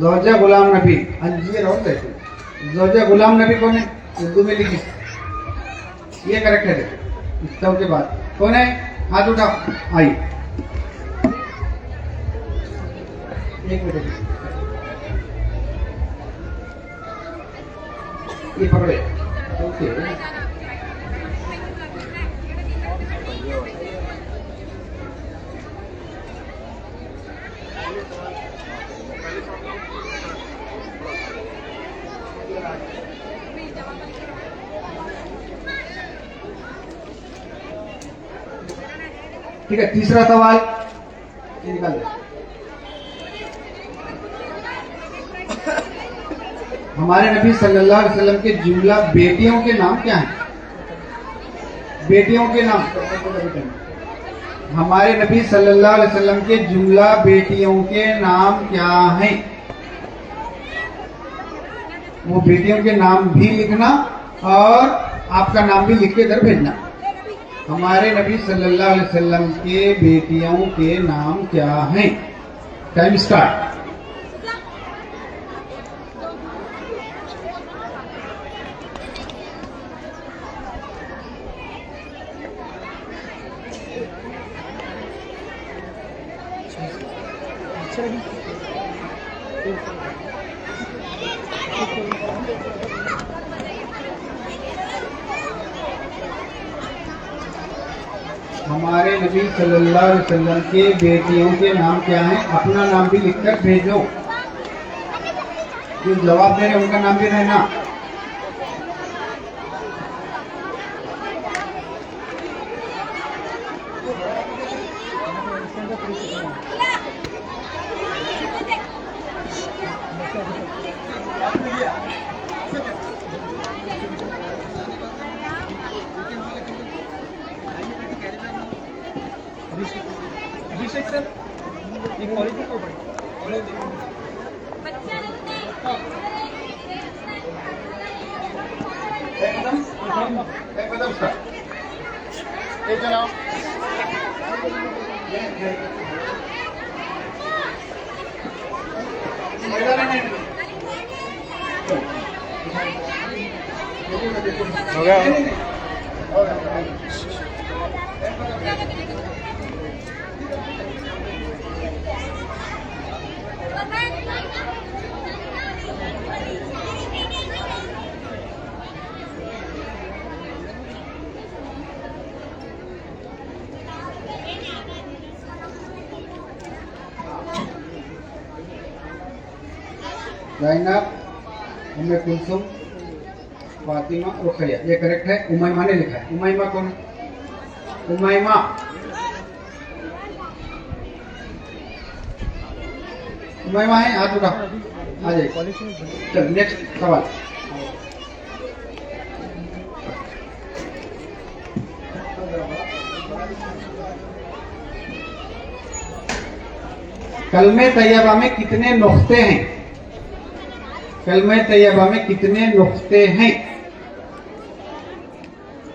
ज़ौजा गुलाम नबी अंजीर और जैतून। ज़ौजा गुलाम नबी कौन है? उर्दू में लिखी, ये करेक्ट है। इसका के बाद कौन है? हाथ उठा। आई एक मिनट, ये पकड़े। ओके, ठीक है। तीसरा सवाल ये निकाल दे। हमारे नबी सल्लल्लाहु अलैहि वसल्लम के जुमला बेटियों के नाम क्या हैं? बेटियों के नाम। हमारे नबी सल्लल्लाहु अलैहि वसल्लम के जुमला बेटियों के नाम क्या हैं? वो बेटियों के नाम भी लिखना और आपका नाम भी लिख के इधर भेजना। हमारे नबी सल्लल्लाहु अलैहि वसल्लम के बेटियों के नाम क्या हैं? Time start. हमारे नबी सल्लल्लाहु अलैहि वसल्लम के बेटियों के नाम क्या हैं? अपना नाम भी लिखकर भेजो। जो जवाब दे रहे उनका नाम भी रहना। अभिषेक सर, ये कॉलेज में पढ़े एकदम स्टार्ट। एक जनाब हो गया। ज़ैनब, उम्मे कुलसुम, फातिमा, रुकैया। ये करेक्ट है। उमैमा ने लिखा है। उमैमा कौन है? उमैमा। उमैमा है, हाथ उठा, आ जाइए। चल नेक्स्ट सवाल। कलमे तैयबा में कितने नुक्ते हैं? कलमे तैयबा में कितने नुक्ते हैं?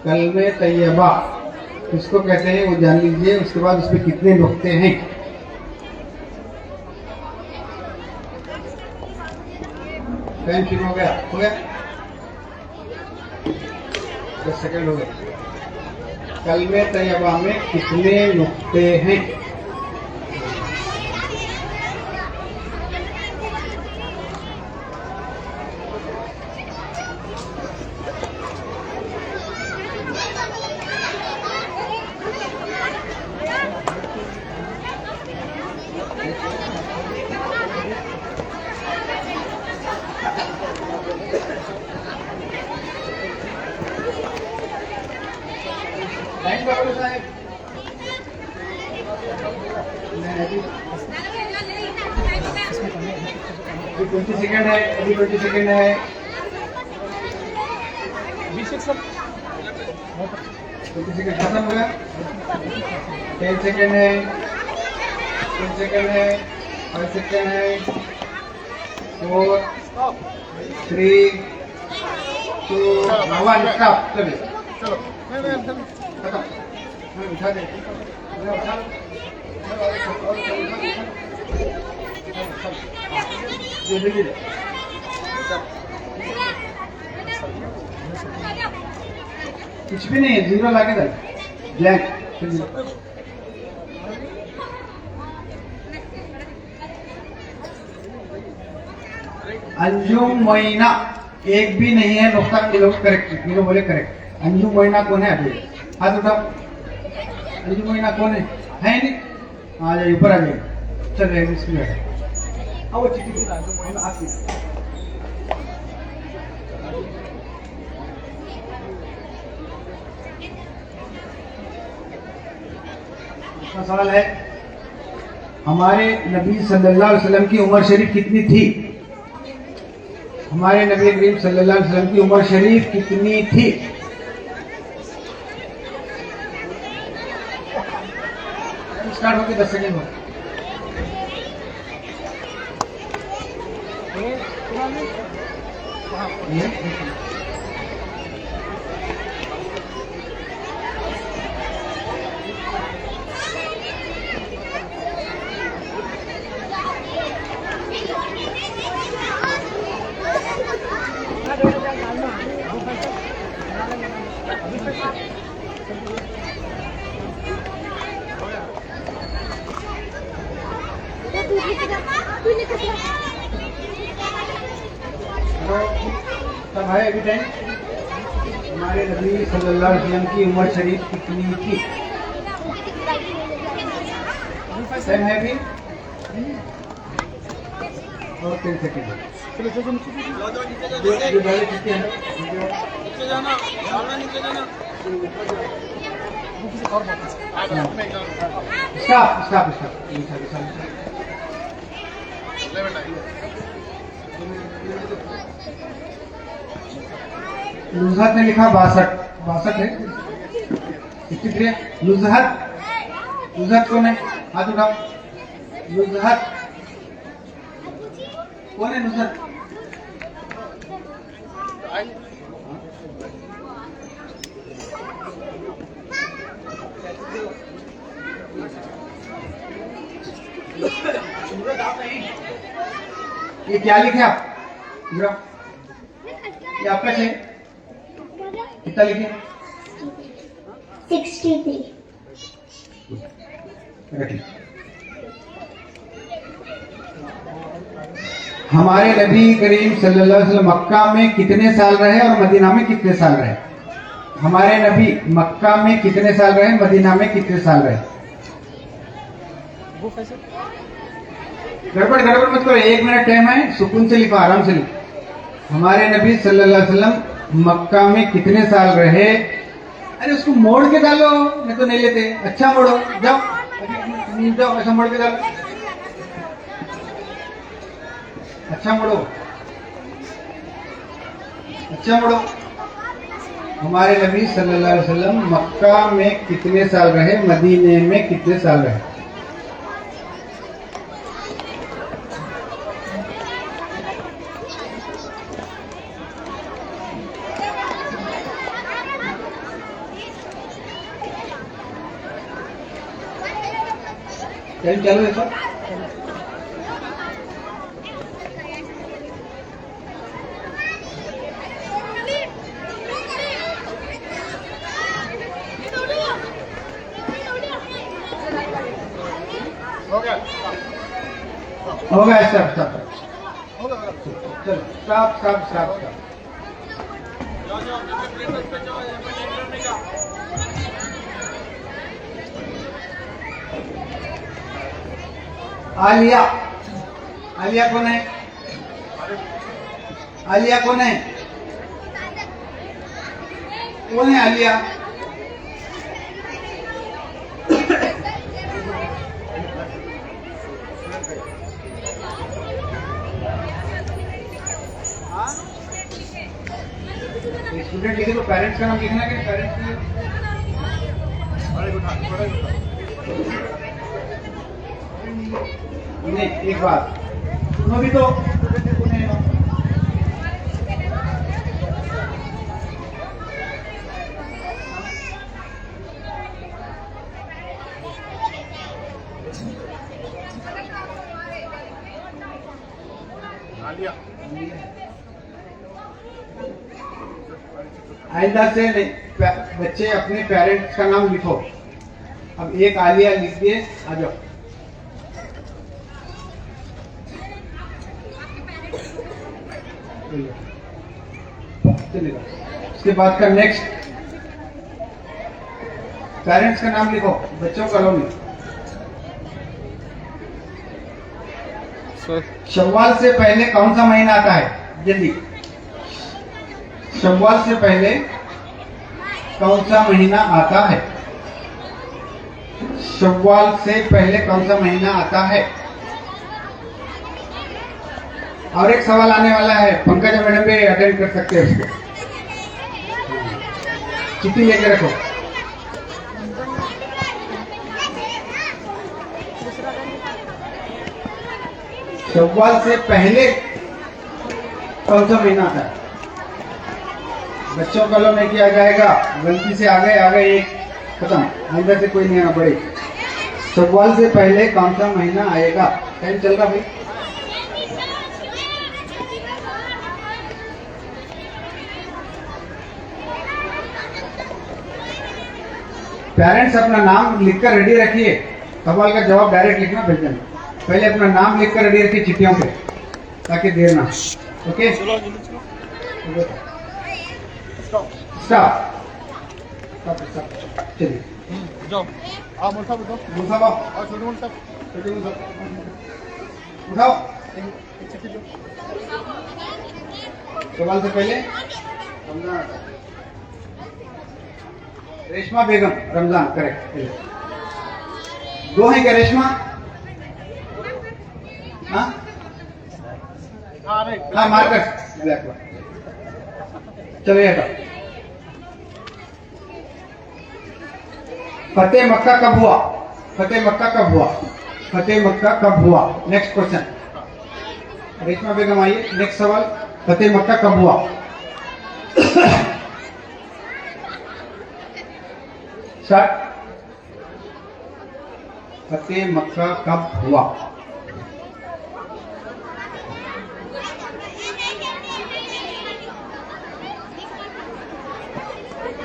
कलमे तैयबा किसको कहते हैं वो जान लीजिए, उसके बाद उसमें कितने नुक्ते हैं। टाइम शुरू हो गया? हो गया? 10 सेकंड हो गए। कलमे तैयबा में कितने नुक्ते हैं? टाइम का बोलो साहब। अभी 20 सेकंड है। अभी 20 सेकंड है। 20 सर 20 सेकंड खत्म हो गया। 10 सेकंड है। 10 सेकंड है। 5 सेकंड है। 4 3 2 1 स्टॉप। चलिए चलो मैं खत्म। उठा दे। उठा। ये देखिए। कुछ भी नहीं है, जीरो लाके दे। ब्लैंक। अंजुम मोइना एक भी नहीं है नुक्ता। ये लोग करेक्ट, ये लोग बोले करेक्ट। अंजुम मोइना कौन है? अभी हाथ उठाओ। अंजुम मोइना कौन है? नहीं? आ जाइए, ऊपर आ जाइए। चल रहे इसमें आओ। चिट्ठी आपकी सवाल है, हमारे नबी सल्लल्लाहु अलैहि वसल्लम की उम्र शरीफ कितनी थी? हमारे नबी करीम सल्लल्लाहु अलैहि वसल्लम की उम्र शरीफ कितनी थी? स्टार्ट होके 10 सेकंड हो। तब है अभी टाइम। हमारे नबी सल्लल्लाहु अलैहि वसल्लम की उम्र शरीफ कितनी थी? टाइम है अभी और 10 सेकंड। जो गाड़ी कितनी है? Stop stop stop. नुज़हत ने लिखा 62 है। 63 है। नुज़हत कौन है? हाथ उठाओ। नुज़हत कौन है? नुज़हत ये क्या लिखे आप? ये आपका है? कितना लिखे? 63। हमारे नबी करीम सल्लल्लाहु अलैहि वसल्लम मक्का में कितने साल रहे और मदीना में कितने साल रहे? हमारे नबी मक्का में कितने साल रहे, मदीना में कितने साल रहे? गड़बड़ गड़बड़ मत करो, 1 मिनट टाइम है, सुकून से लिखो, आराम से लिखो। हमारे नबी सल्लल्लाहु अलैहि वसल्लम मक्का में कितने साल रहे? अरे उसको मोड़ के डालो, नहीं तो नहीं लेते। अच्छा मोड़ो, जाओ जाओ, ऐसा मोड़ के डालो, अच्छा मोड़ो, अच्छा मोड़ो। हमारे नबी सल्लल्लाहु अलैहि वसल्लम मक्का में कितने साल रहे, मदीने में कितने साल रहे? टाइम चालू है सर। हो गया, स्टॉप स्टॉप, चलो stop stop stop stop. Alia, Alia कौन है? आलिया कौन है? कौन है आलिया? स्टूडेंट लिखे तो पेरेंट्स का नाम लिखना है कि पेरेंट्स नहीं? एक बात सुनो भी तो, आइंदा से बच्चे अपने पेरेंट्स का नाम लिखो। अब एक आलिया लिख दिए, आ जाओ। चलेगा। उसके बाद का नेक्स्ट, पेरेंट्स का नाम लिखो, बच्चों का नाम लिखो। शव्वाल से पहले कौन सा महीना आता है? जल्दी, शव्वाल से पहले कौन सा महीना आता है? शव्वाल से पहले कौन सा महीना आता है? और एक सवाल आने वाला है, पंकजा मैडम भी अटेंड कर सकते हैं उसको। चिट्ठी लेके रखो। शव्वाल से पहले कौन सा महीना आता है? बच्चों का लो नहीं किया जाएगा, गलती से आ गए एक खत्म, अंदर से कोई नहीं आना पड़े। शव्वाल से पहले कौन सा महीना आएगा? टाइम चल रहा भाई। पेरेंट्स अपना नाम लिखकर रेडी रखिए, सवाल का जवाब डायरेक्ट लिखना भेज देना। पहले अपना नाम लिखकर रेडी रखिए चिट्ठियों पे, ताकि देर ना। ओके, स्टॉप, चलिए जाओ। आप मुल्का उठाओ, मुसाफा और छोटे मुल्का उठाओ। चिट्ठी दो। सवाल से पहले रेशमा बेगम, रमजान, करेक्ट। 2 है क्या रेशमा? हाँ हाँ, मार्कस ब्लैक। चलिए हटा। फतेह मक्का कब हुआ? फतेह मक्का कब हुआ? फतेह मक्का कब हुआ? नेक्स्ट क्वेश्चन, रेशमा बेगम आइए। नेक्स्ट सवाल, फतेह मक्का कब हुआ? स्टार्ट। फतेह मक्का कब हुआ?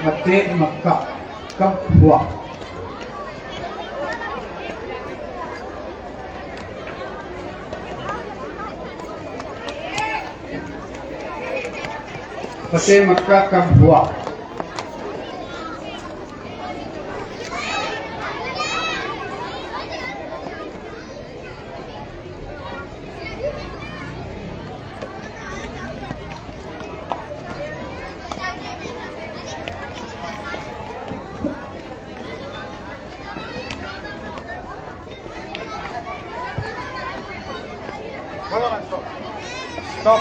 फतेह मक्का कब हुआ? फतेह मक्का कब हुआ? स्टॉप।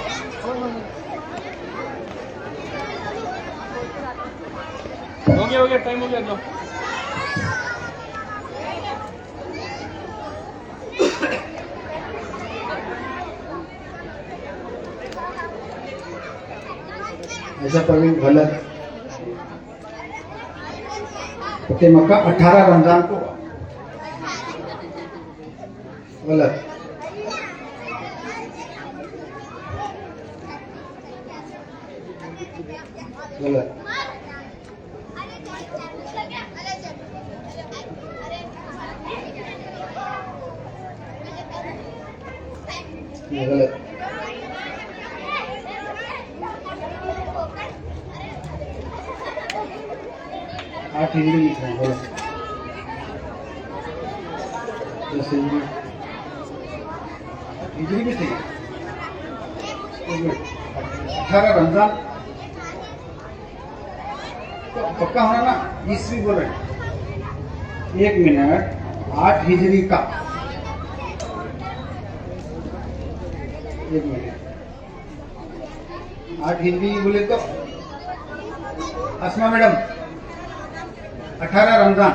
हो गया टाइम हो गया जाओ। ऐसा प्रवीण गलत। फतेह मक्का 18 रमजान को गलत। गलत। ये गलत। आठ हिजरी लिख रहे हैं गलत। 10 हिजरी, हिजरी भी सही। 18 रमजान तो पक्का होना ना, ईस्वी बोल रहे हैं। 1 मिनट, 8 हिजरी का 1 मिनट 8 हिजरी बोले तो अस्मा मैडम 18 रमजान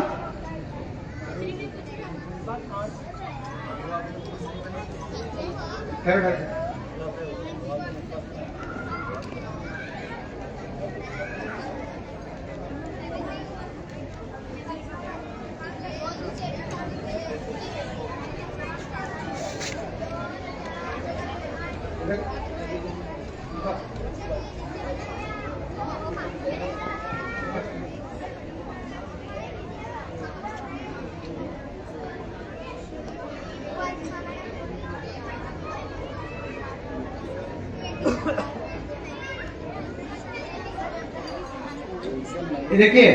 देखिए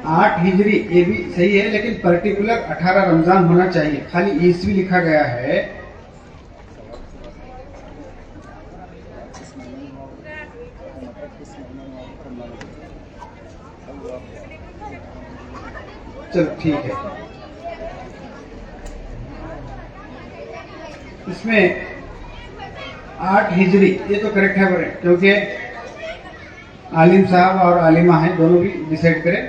8 हिजरी ये भी सही है, लेकिन पर्टिकुलर 18 रमजान होना चाहिए। खाली ईस्वी लिखा गया है। चलो ठीक है, इसमें 8 हिजरी ये तो करेक्ट है बड़े, क्योंकि आलिम साहब और आलिमा हैं, दोनों भी डिसाइड करें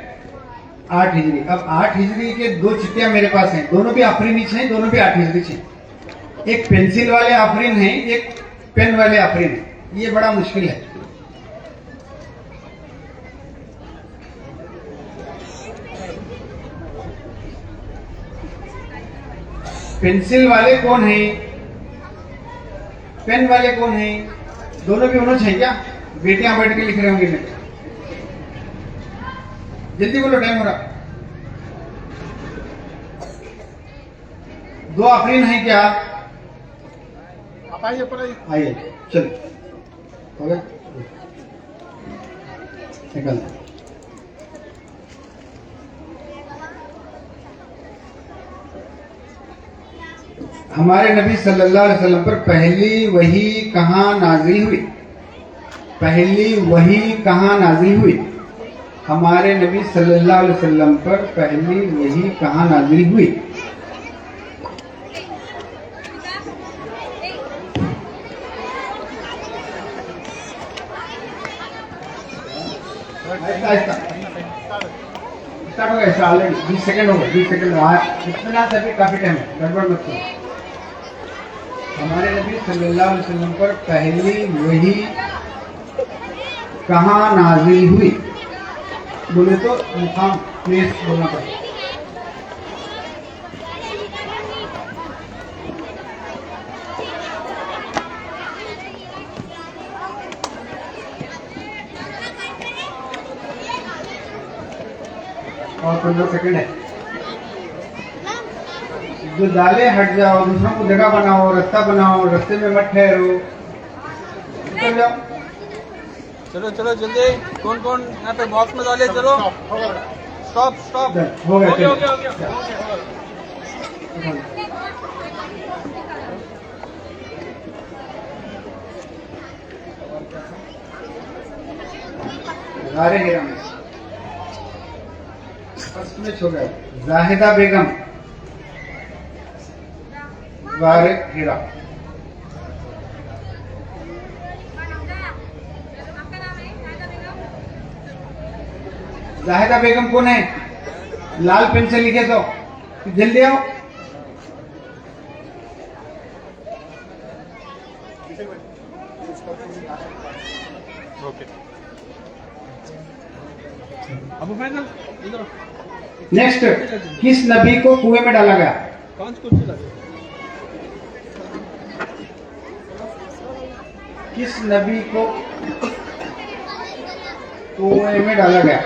8 हिजरी। अब 8 हिजरी के 2 चिट्ठियां मेरे पास हैं, दोनों भी आफरीन हैं, दोनों भी 8 हिजरी हैं। एक पेंसिल वाले आफरीन हैं, एक पेन वाले आफरीन हैं। ये बड़ा मुश्किल है। पेंसिल वाले कौन हैं, पेन वाले कौन हैं? दोनों भी होना चाहिए क्या? बेटियां बैठ के लिख रहे होंगे। जल्दी बोलो, टाइम हो रहा। 2 आफरीन हैं क्या? आप आइए पर आइए। आइए, चलो हो गया, निकल। हमारे नबी सल्लल्लाहु अलैहि वसल्लम पर पहली वही कहाँ नाजिल हुई? पहली वही कहाँ नाजिल हुई? हमारे नबी सल्लल्लाहु अलैहि वसल्लम पर पहली वही कहाँ नाजिल हुई? स्टार्ट हो गया ऑलरेडी। 20 सेकंड हो गए, 20 सेकंड इतना सभी काफी टाइम है, गड़बड़ मत करो। हमारे नबी सल्लल्लाहु अलैहि वसल्लम पर पहली वही कहाँ नाजिल हुई? बोले तो मुकाम प्लेस बोलना पड़ेगा। और 15 सेकंड है। जो डाले हट जाओ, दूसरों को जगह बनाओ, रास्ता बनाओ, रास्ते में मत ठहरो, निकल जाओ। चलो चलो जल्दी, कौन कौन यहाँ पे बॉक्स में डाले? चलो स्टॉप स्टॉप। हो गया, हो गया। गारे हीरा में फर्स्ट में छो गया। जाहिदा बेगम, गारे हीरा। जाहिदा बेगम कौन है? लाल पेन से लिखे तो जल्दी आओ। ओके अबू फैजल इधर नेक्स्ट, किस नबी को कुएं में डाला गया? कौन सी कुर्सी लगी? किस नबी को कुएं में डाला गया?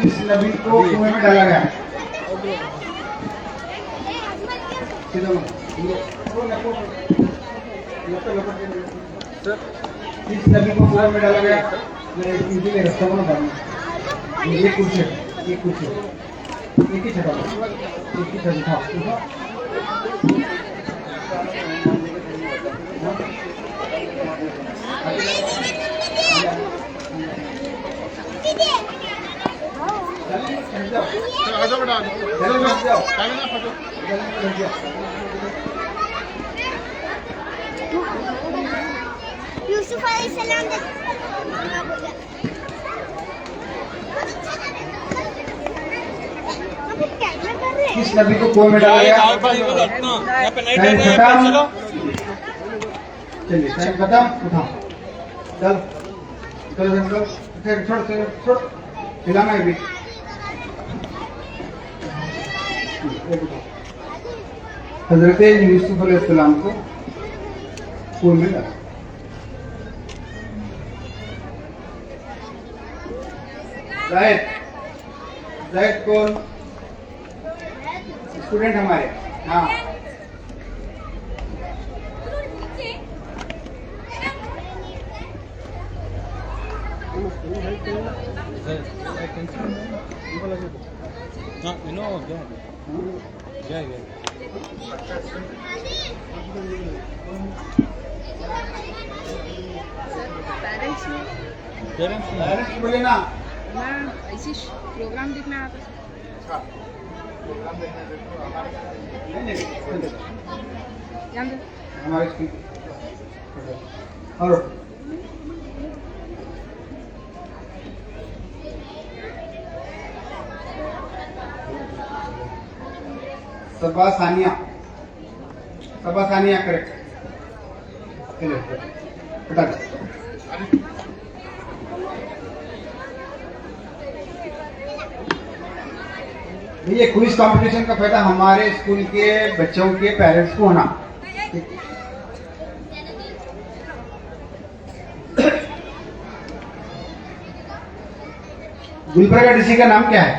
किस नबी को कुएं में डाला गया? किस नबी को कुएं में डाला गया? इसीलिए रास्ता बना था। ये कुछ है, ये कुछ है, एक ही छठा, एक ही छठा उठा। यूसुफ अलैहिस्सलाम किस नबी को कुएं में डाला गया? यहाँ पे नहीं टाइम रहना है, खत्म। चलो चलिए टाइम खत्म, उठा चल चलो चलो, फिर छोड़ छोड़ छोड़, हिलाना है भी। हजरत यूसुफ अलैहिस्सलाम को कुएं में डाला। जायद, जायद कौन? स्टूडेंट हमारे। हाँ हाँ इनो गया गया गया पेरेंट्स बोले ना। ऐसी प्रोग्राम देखना आता हमारे स्कूल और सबा सानिया, सबा सानिया करेक्ट। हटा दे। ये क्विज कंपटीशन का फायदा हमारे स्कूल के बच्चों के पेरेंट्स को होना। गुलबर्गा डीसी का नाम क्या है?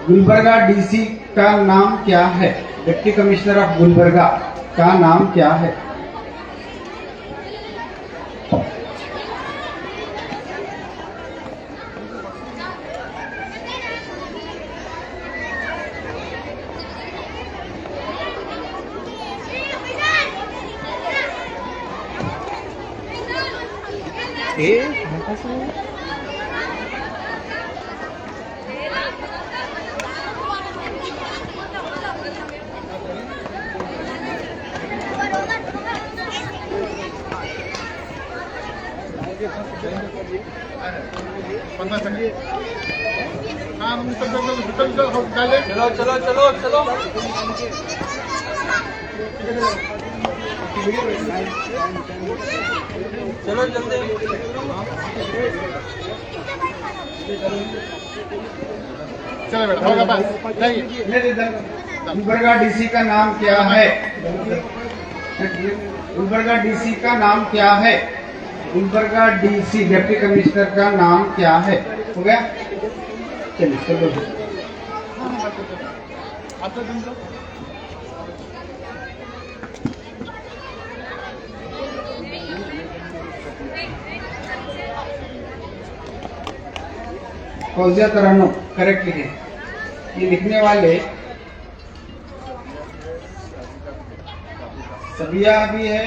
गुलबर्गा डीसी का नाम क्या है? डिप्टी कमिश्नर ऑफ गुलबर्गा का नाम क्या है? चलो चलो चलो चलो चलो जल्दी चलो बेटा होगा बस। गुलबर्गा डीसी का नाम क्या है? गुलबर्गा डीसी का नाम क्या है? गुलबर्गा डीसी डिप्टी कमिश्नर का नाम क्या है? हो गया? चलिए चलो फौजिया तरानो करेक्ट लिखे। ये लिखने वाले सबिया भी है,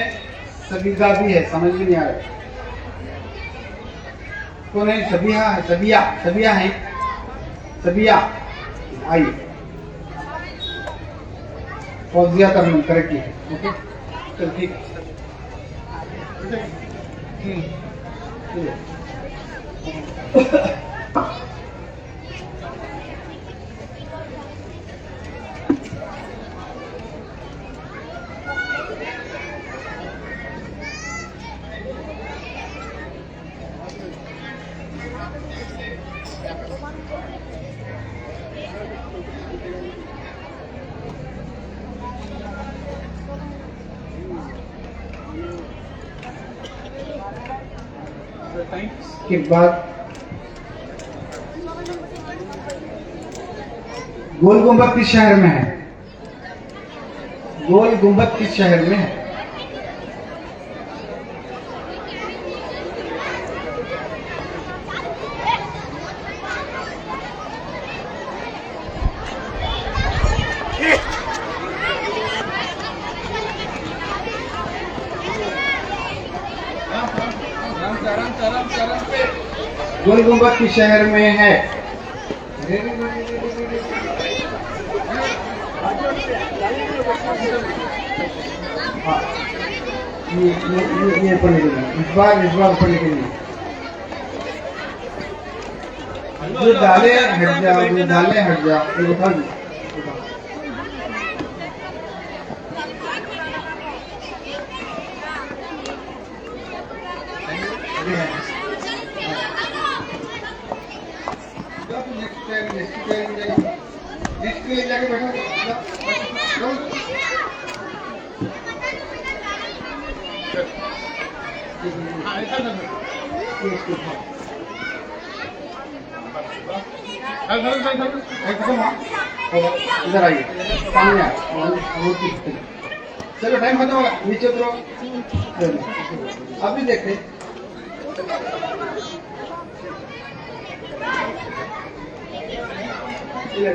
सबिगा भी है, समझ में नहीं आ रहा कौन है? सबिया है, सबिया, सबिया है, सबिया। आइए फौजिया तरमीम करेक्टली ओके चल ठीक है के बाद गोल गुंबद किस शहर में है? गोल गुंबद किस शहर में है? गोल गुंबद किस शहर में है? हाँ, ये पढ़ने के लिए इस बार पढ़ने के लिए जो डाले हट जाओ, जो डाले हट जाओ, ये उठा दो। नेक्स्ट के लिए जाके बैठो। इधर आइए, सामने आइए। चलो टाइम खत्म होगा, नीचे उतरो। अभी देखते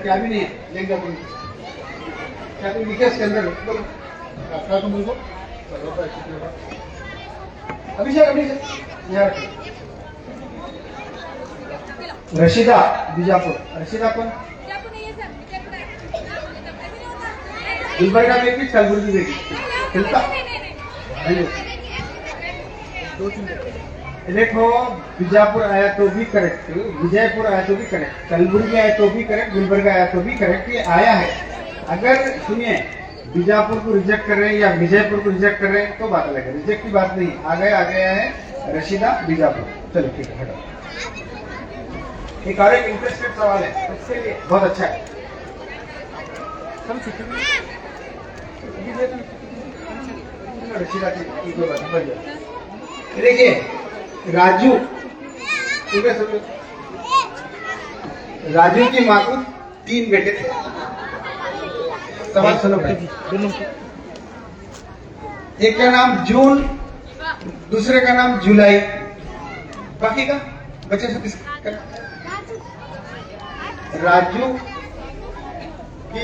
क्या भी नहीं है, देख जाओ क्या भी विकास के अंदर अभिषेक रशीदा बीजापुर। रशीदा कौन? गुलबर्गा बेटी, कलबुर्गी बेटी, खिलता देखो बीजापुर आया तो भी करेक्ट, विजयपुर आया तो भी करेक्ट, कलबुर्गी आया तो भी करेक्ट, गुलबर्गा आया तो भी करेक्ट, ये आया है। अगर सुनिए बीजापुर को रिजेक्ट कर रहे हैं या विजयपुर को रिजेक्ट कर रहे हैं तो बात अलग है, रिजेक्ट की बात नहीं। आ गया है रशीदा बीजापुर। चलो ठीक है, हटो। एक और एक इंटरेस्टेड सवाल है, उसके लिए बहुत अच्छा है। रशीदा की देखिए राजू की माँ को 3 बेटे थे। सवाल सुनो भाई। एक का नाम जून, दूसरे का नाम जुलाई, बाकी का बच्चे से किसका? राजू की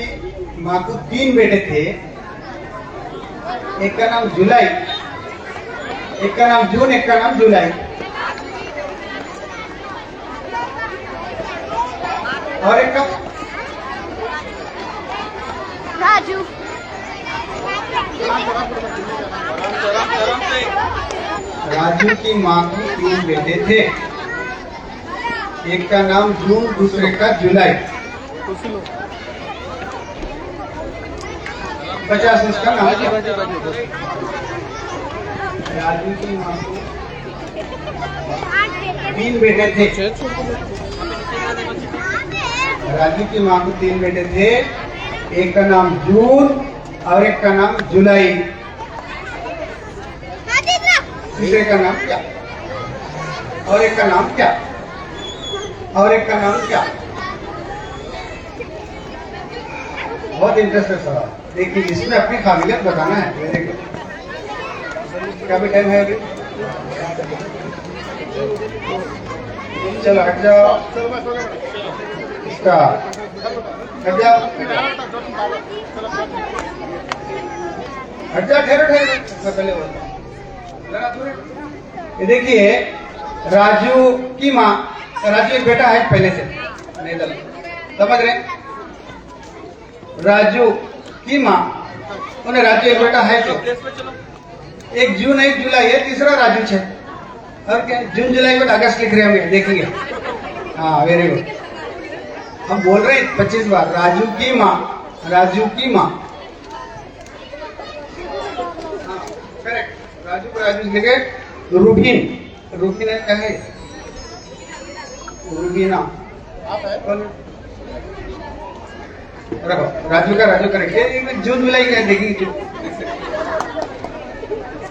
माँ को 3 बेटे थे, एक का नाम जुलाई, एक का नाम जून, एक का नाम जुलाई, और एक का राजू। राजू की माँ को 3 बेटे थे, एक का नाम जून, दूसरे का जुलाई। 50 इसका नाम क्या? राजू की माँ को 3 बेटे थे, राजू की माँ को 3 बेटे थे, एक का नाम जून और एक का नाम जुलाई। दूसरे का नाम क्या? और एक का नाम क्या? और एक का नाम क्या? बहुत इंटरेस्टिंग सवाल। देखिए इसमें अपनी काबिलियत बताना है। Very good. क्या भी टाइम है अभी? चलो हट जाओ, इसका हट जाओ, हट जाओ, ठहरो ठहरो, पहले बोलता हूँ। ये देखिए राजू की माँ, राजू एक बेटा है पहले से, नहीं समझ रहे? राजू की माँ उन्हें राजू एक बेटा है क्या? प्लेस पे चलो। 1 जून 1 जुलाई है, तीसरा राजू है। और क्या जून जुलाई में अगस्त लिख रहे होंगे, देखेंगे। हाँ वेरी गुड। हम बोल रहे हैं 25 बार राजू की माँ, राजू की माँ। करेक्ट, राजू को राजू लिखे। रूबीन, रूबीन है क्या है? रूबीना रखो, राजू का राजू करेक्ट। ये जून जुलाई का देखेंगे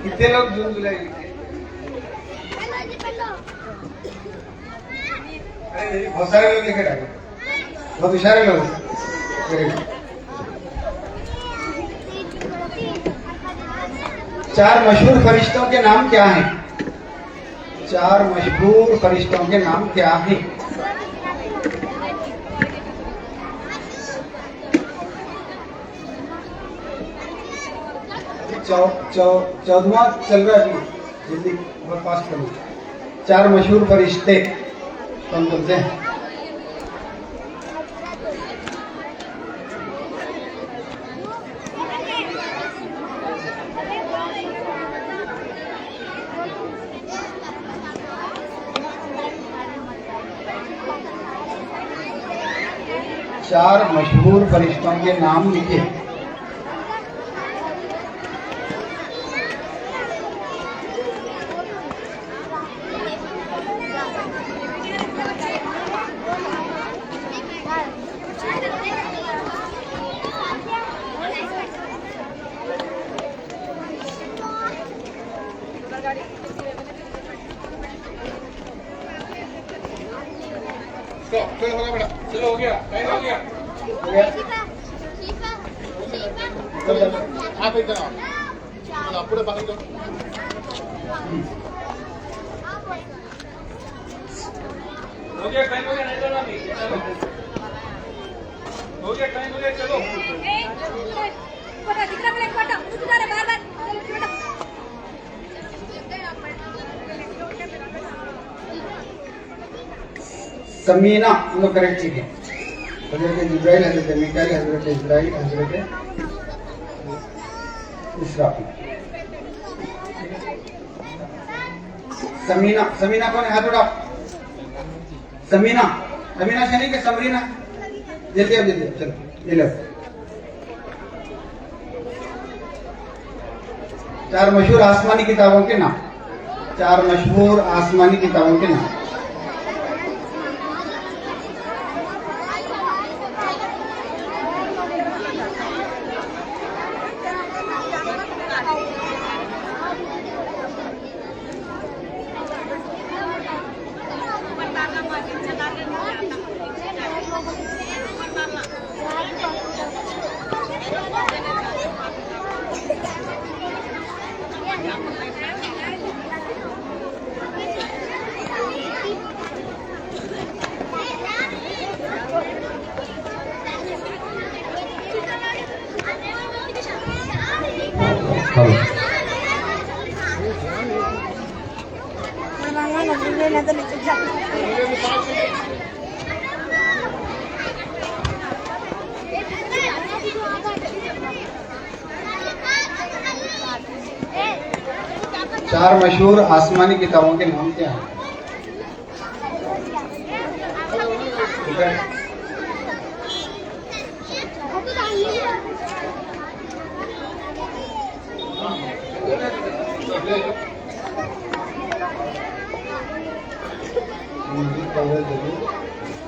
कितने लोग जून जुलाई लिखे। अरे बहुत सारे लोग लिखे डाले, बहुत इशारे लोग। Very good. 4 मशहूर फरिश्तों के नाम क्या हैं? 4 मशहूर फरिश्तों के नाम क्या हैं? चौदहवां चल रहा है, जल्दी बहुत फास्ट करो। 4 मशहूर फरिश्ते कौन बोलते हैं? चार मशहूर फरिश्तों के नाम लिखे। चलो हो गया, टाइम हो गया। आप इधर आओ, अప్పుడే పక్కన हो गया, टाइम हो गया, नहीं चलना नहीं। हो गया, टाइम हो गया, चलो। समीना वो करेक्ट ठीक है। हजरत जिब्राइल, हजरत मिकाईल, हजरत इस्राइल, हजरत इसराफील। समीना, समीना कौन है? हाथ उठाओ। समीना, समीना से नहीं कि समरीना? जल्दी अब जल्दी चलो ये लो। 4 मशहूर आसमानी किताबों के नाम। 4 मशहूर आसमानी किताबों के नाम। चार मशहूर आसमानी किताबों के नाम क्या हैं?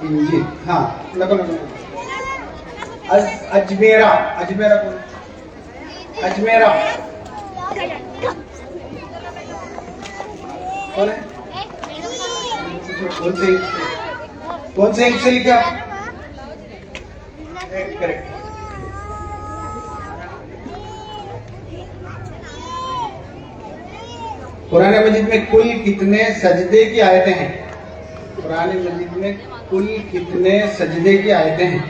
इंजील, हाँ लगो लगो। अजमेरा, अजमेरा कौन? अजमेरा कौन है? कौन से इंक से लिखा? करेक्ट। कुरान मजीद में कुल कितने सजदे की आयतें हैं? कुरान मजीद में कुल कितने सजदे की आयतें हैं?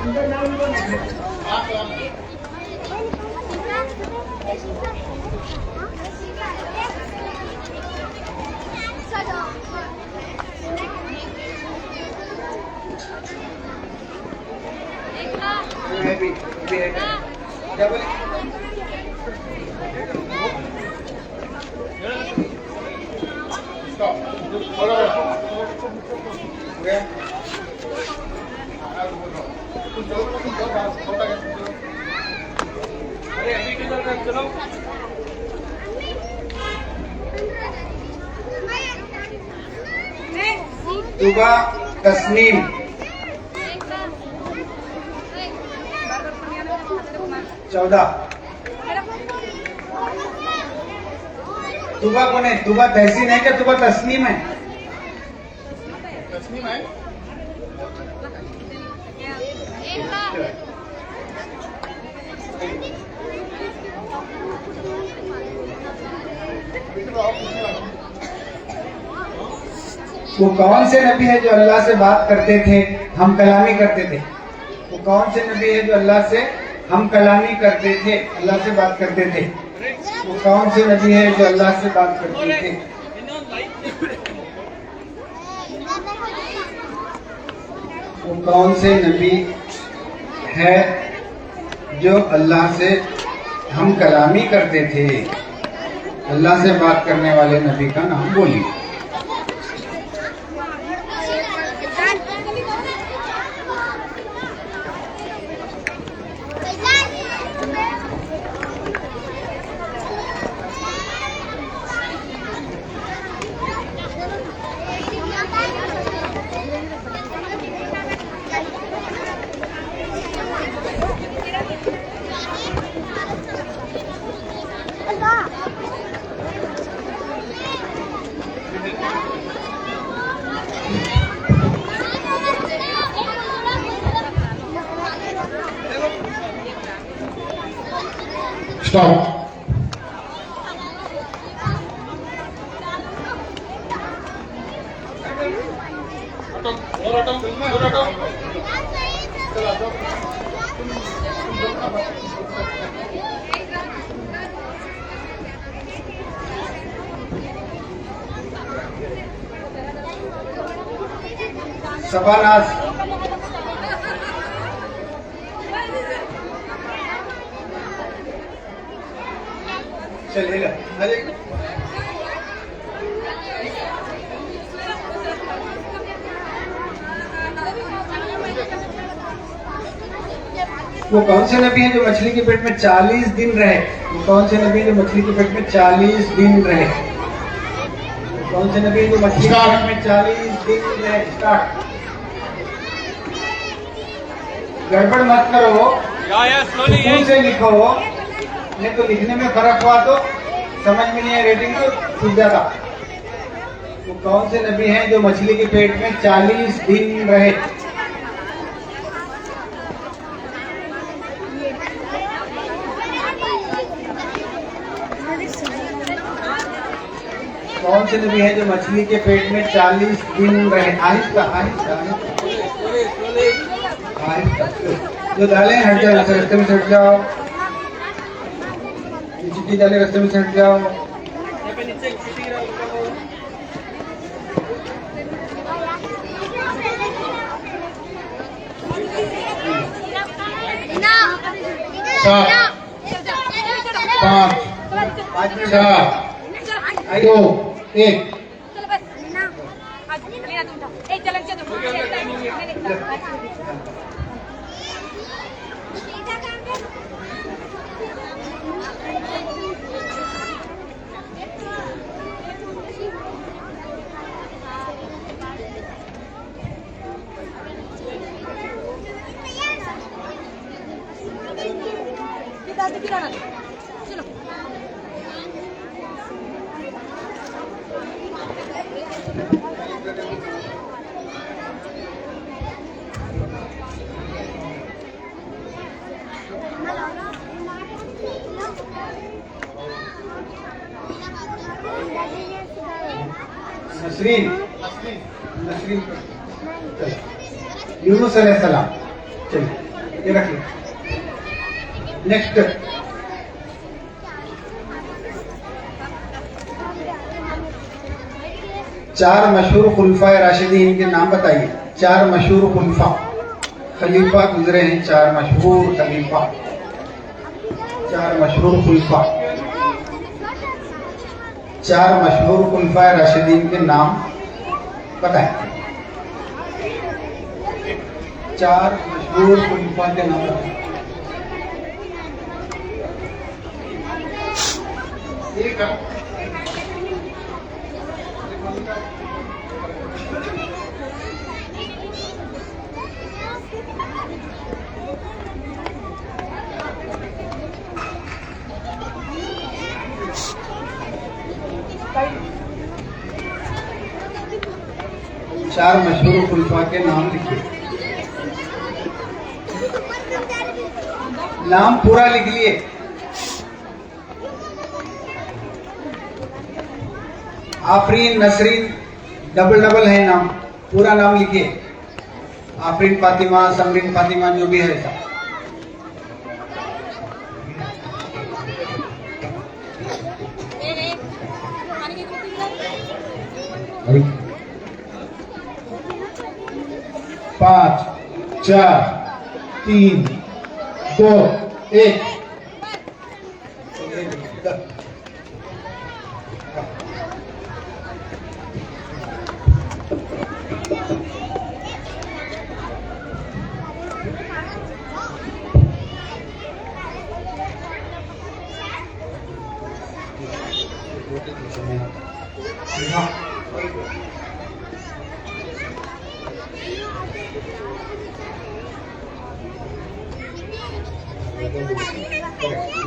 मैं भी क्या बोले? अरे अभी किधर गए? चलो तुबा तस्नीम, चौदह। तुबा कौन है? तुबा तहसीन है क्या? तुबा तस्नीम है? तस्नीम है। वो कौन से नबी है जो अल्लाह से बात करते थे, हम कलामी करते थे? वो कौन से नबी है जो अल्लाह से हम कलामी करते थे, अल्लाह से बात करते थे? वो कौन से नबी है जो अल्लाह से बात करते थे? वो कौन से नबी है जो अल्लाह से हम कलामी करते थे? अल्लाह से बात करने वाले नबी का नाम बोलिए। Stop. Sabanas. चलेगा। वो कौन से नबी है जो मछली के पेट में 40 दिन रहे? वो कौन से नबी है जो मछली के पेट में 40 दिन रहे? वो कौन से नबी है जो मछली के पेट में 40 दिन रहे? स्टार्ट। गड़बड़ मत करो, स्कूल से लिखो, नहीं तो लिखने में फर्क हुआ तो समझ में नहीं है, रेटिंग तो छूट जाता। वो कौन से नबी हैं जो मछली के पेट में 40 दिन रहे? कौन से नबी हैं जो मछली के पेट में 40 दिन रहे? आहिस्ता आहिस्ता आहिस्ता। जो डाले हट जाओ, रास्ते में से हट जाओ, चिट्ठी डाले रास्ते में से हट जाओ। पाँच मिनट, 2 1 नसरीन, नसरीन, यूनुस अलैहिस्सलाम। चलिए। ये रखिए। नेक्स्ट, चार मशहूर खुलफाए राशिदीन के नाम बताइए। चार मशहूर खुलफा, खलीफा गुजरे हैं, चार मशहूर खलीफा, चार मशहूर खुलफा, चार मशहूर खुलफाए राशिदीन के नाम बताएं। चार मशहूर खुलफा के नाम बताएं। ठीक है। चार मशहूर खुलफा के नाम लिखिए। नाम पूरा लिख लिए। आफरीन, नसरीन, डबल डबल है नाम, पूरा नाम लिखिए। आफरीन फातिमा, समरीन फातिमा, जो भी है सब। पाँच, चार, तीन, दो, एक।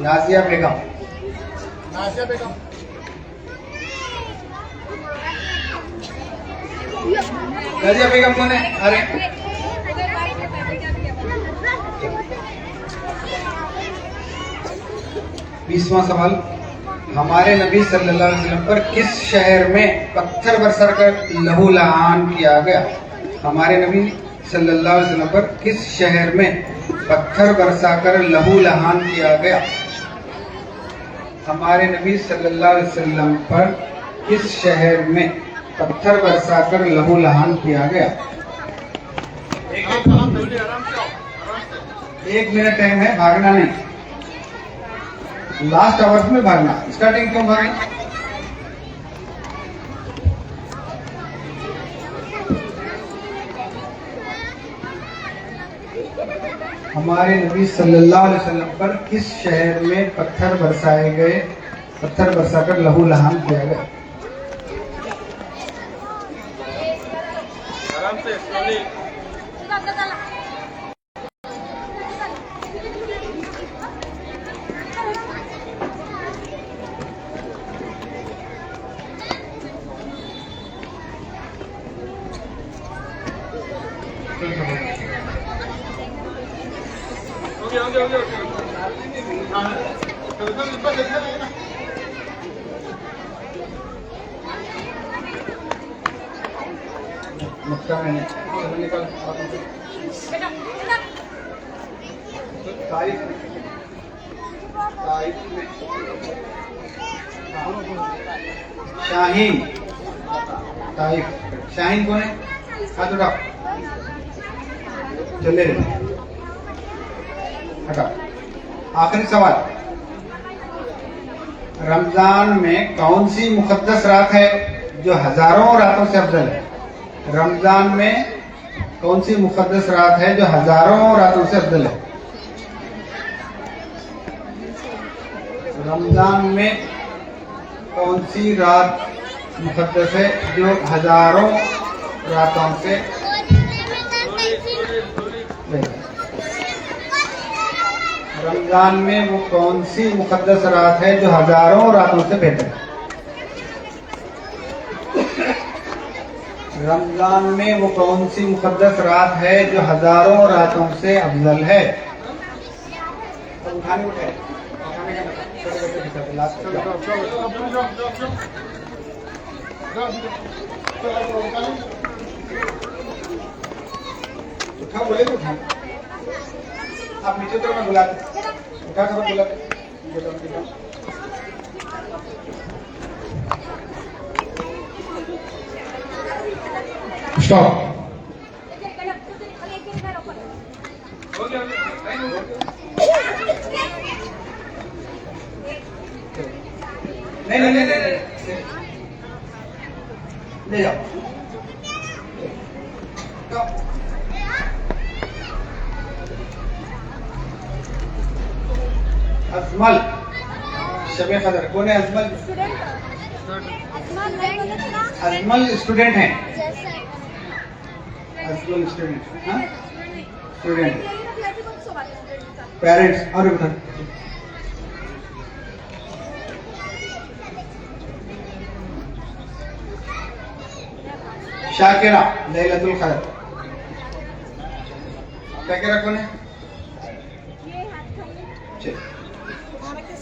नाजिया बेगम, नाजिया बेगम, नाजिया बेगम कौन है? अरे 20वां सवाल, हमारे नबी सल्लल्लाहु अलैहि वसल्लम पर किस शहर में पत्थर बरसा कर लहू लहान किया गया? हमारे नबी सल्लल्लाहु अलैहि वसल्लम पर किस शहर में पत्थर बरसाकर लहू लहान किया गया? हमारे नबी सल्लल्लाहु अलैहि वसल्लम पर किस शहर में पत्थर बरसाकर लहू लहान किया गया? 1 मिनट टाइम है, भागना नहीं। लास्ट आवर्स में भागना, स्टार्टिंग क्यों भागना? हमारे नबी सल्लल्लाहु अलैहि वसल्लम पर किस शहर में पत्थर बरसाए गए, पत्थर बरसाकर लहू लहान किया गया? आराम से, slowly। हो गया। हाँ, मक्का मैंने निकल तारीफ में शाहीन, तारीफ शाहीन कौन है? हाथ उठाओ, चले हटा। आखिरी सवाल, रमजान में कौन सी मुकद्दस रात है जो हजारों रातों से अफजल है? रमजान में कौन सी मुकद्दस रात है जो हजारों रातों से अफजल है? रमजान में कौन सी रात मुकद्दस है जो हजारों रातों से? रमजान में वो कौन सी मुकद्दस रात है जो हजारों रातों से बेहतर है? रमजान में वो कौन सी मुकद्दस रात है जो हजारों रातों से अफजल है? उठाने उठाए, उठा बोले तो उठा। आप नीचे उतरो, मैं बुलाते, उठा कर बुलाते। स्टॉप। नहीं नहीं नहीं ले जाओ। अजमल शबे कदर कौन है? अजमल स्टूडेंट हैं। अजमल स्टूडेंट, हाँ स्टूडेंट, पेरेंट्स और बता। शाकिरा लैलतुल खैर, शाकिरा कौन है?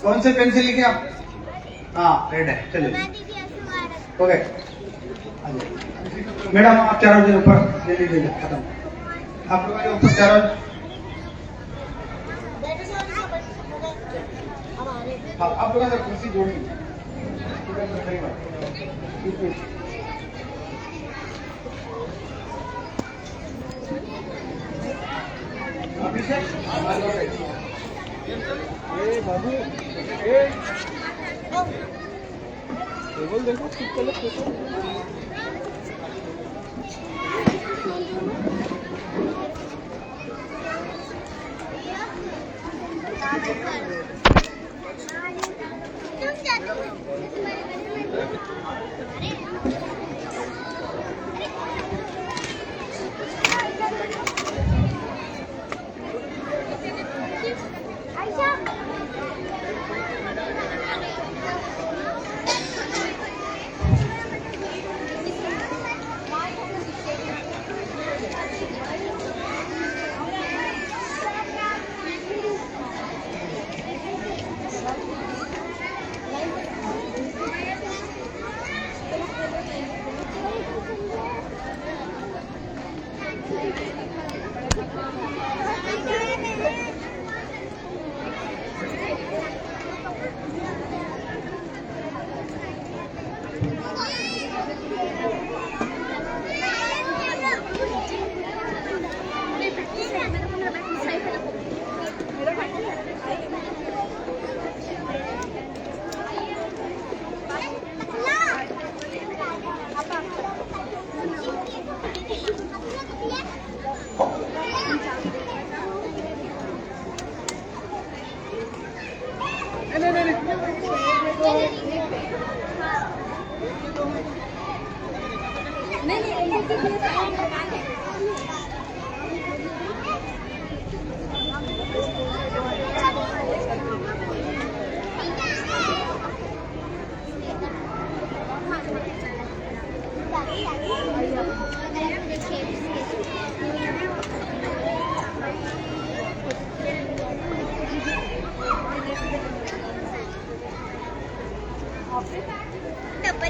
कौन से पेन से लिखे आप? हाँ रेड है, चलिए ओके। मैडम आप चारों दिन ऊपर ले लीजिए, खत्म। आप लोगों के ऊपर चारों, हाँ आप लोगों से कुर्सी जोड़नी। बाबू टेबल देखो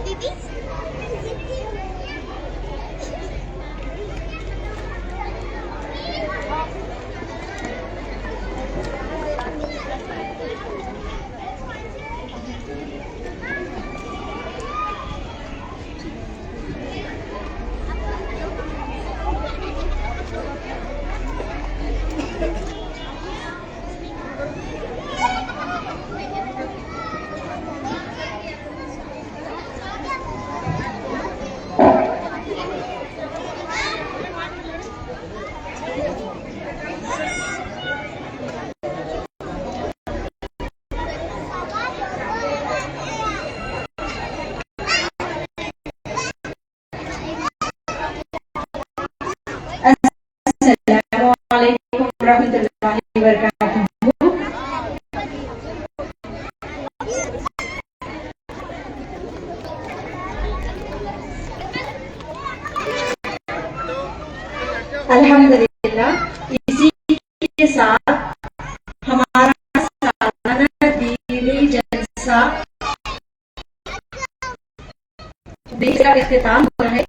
दीदी अस्सलामुअलैकुम रहमतुल्लाहि व बरकातुहू। अल्हम्दुलिल्लाह, इसी के साथ हमारा सालाना दीनी जलसा का इख्तिताम हुआ है।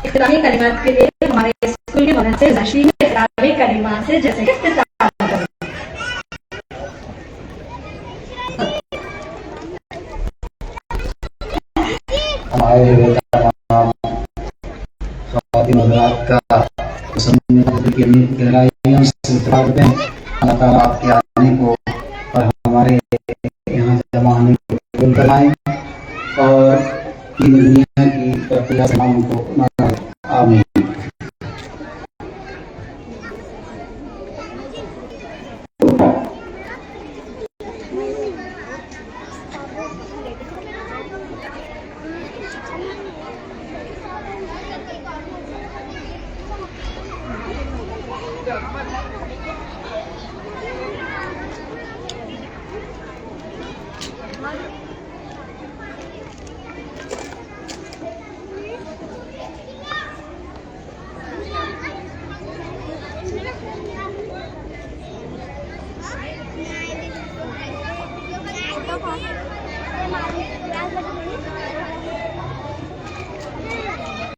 इख्तितामी कलिमात के लिए हमारे स्कूल के मौलाना से इख्तितामी कलिमात से जैसे इख्तिताम करें। खातिन हज़रात का समझने की गहराइयों से करते हैं। अल्लाह ताला आपके आने को और हमारे यहाँ जमा होने को कबूल कराएं और दुनिया की तरक्की सलाम को आमीन। Thank you.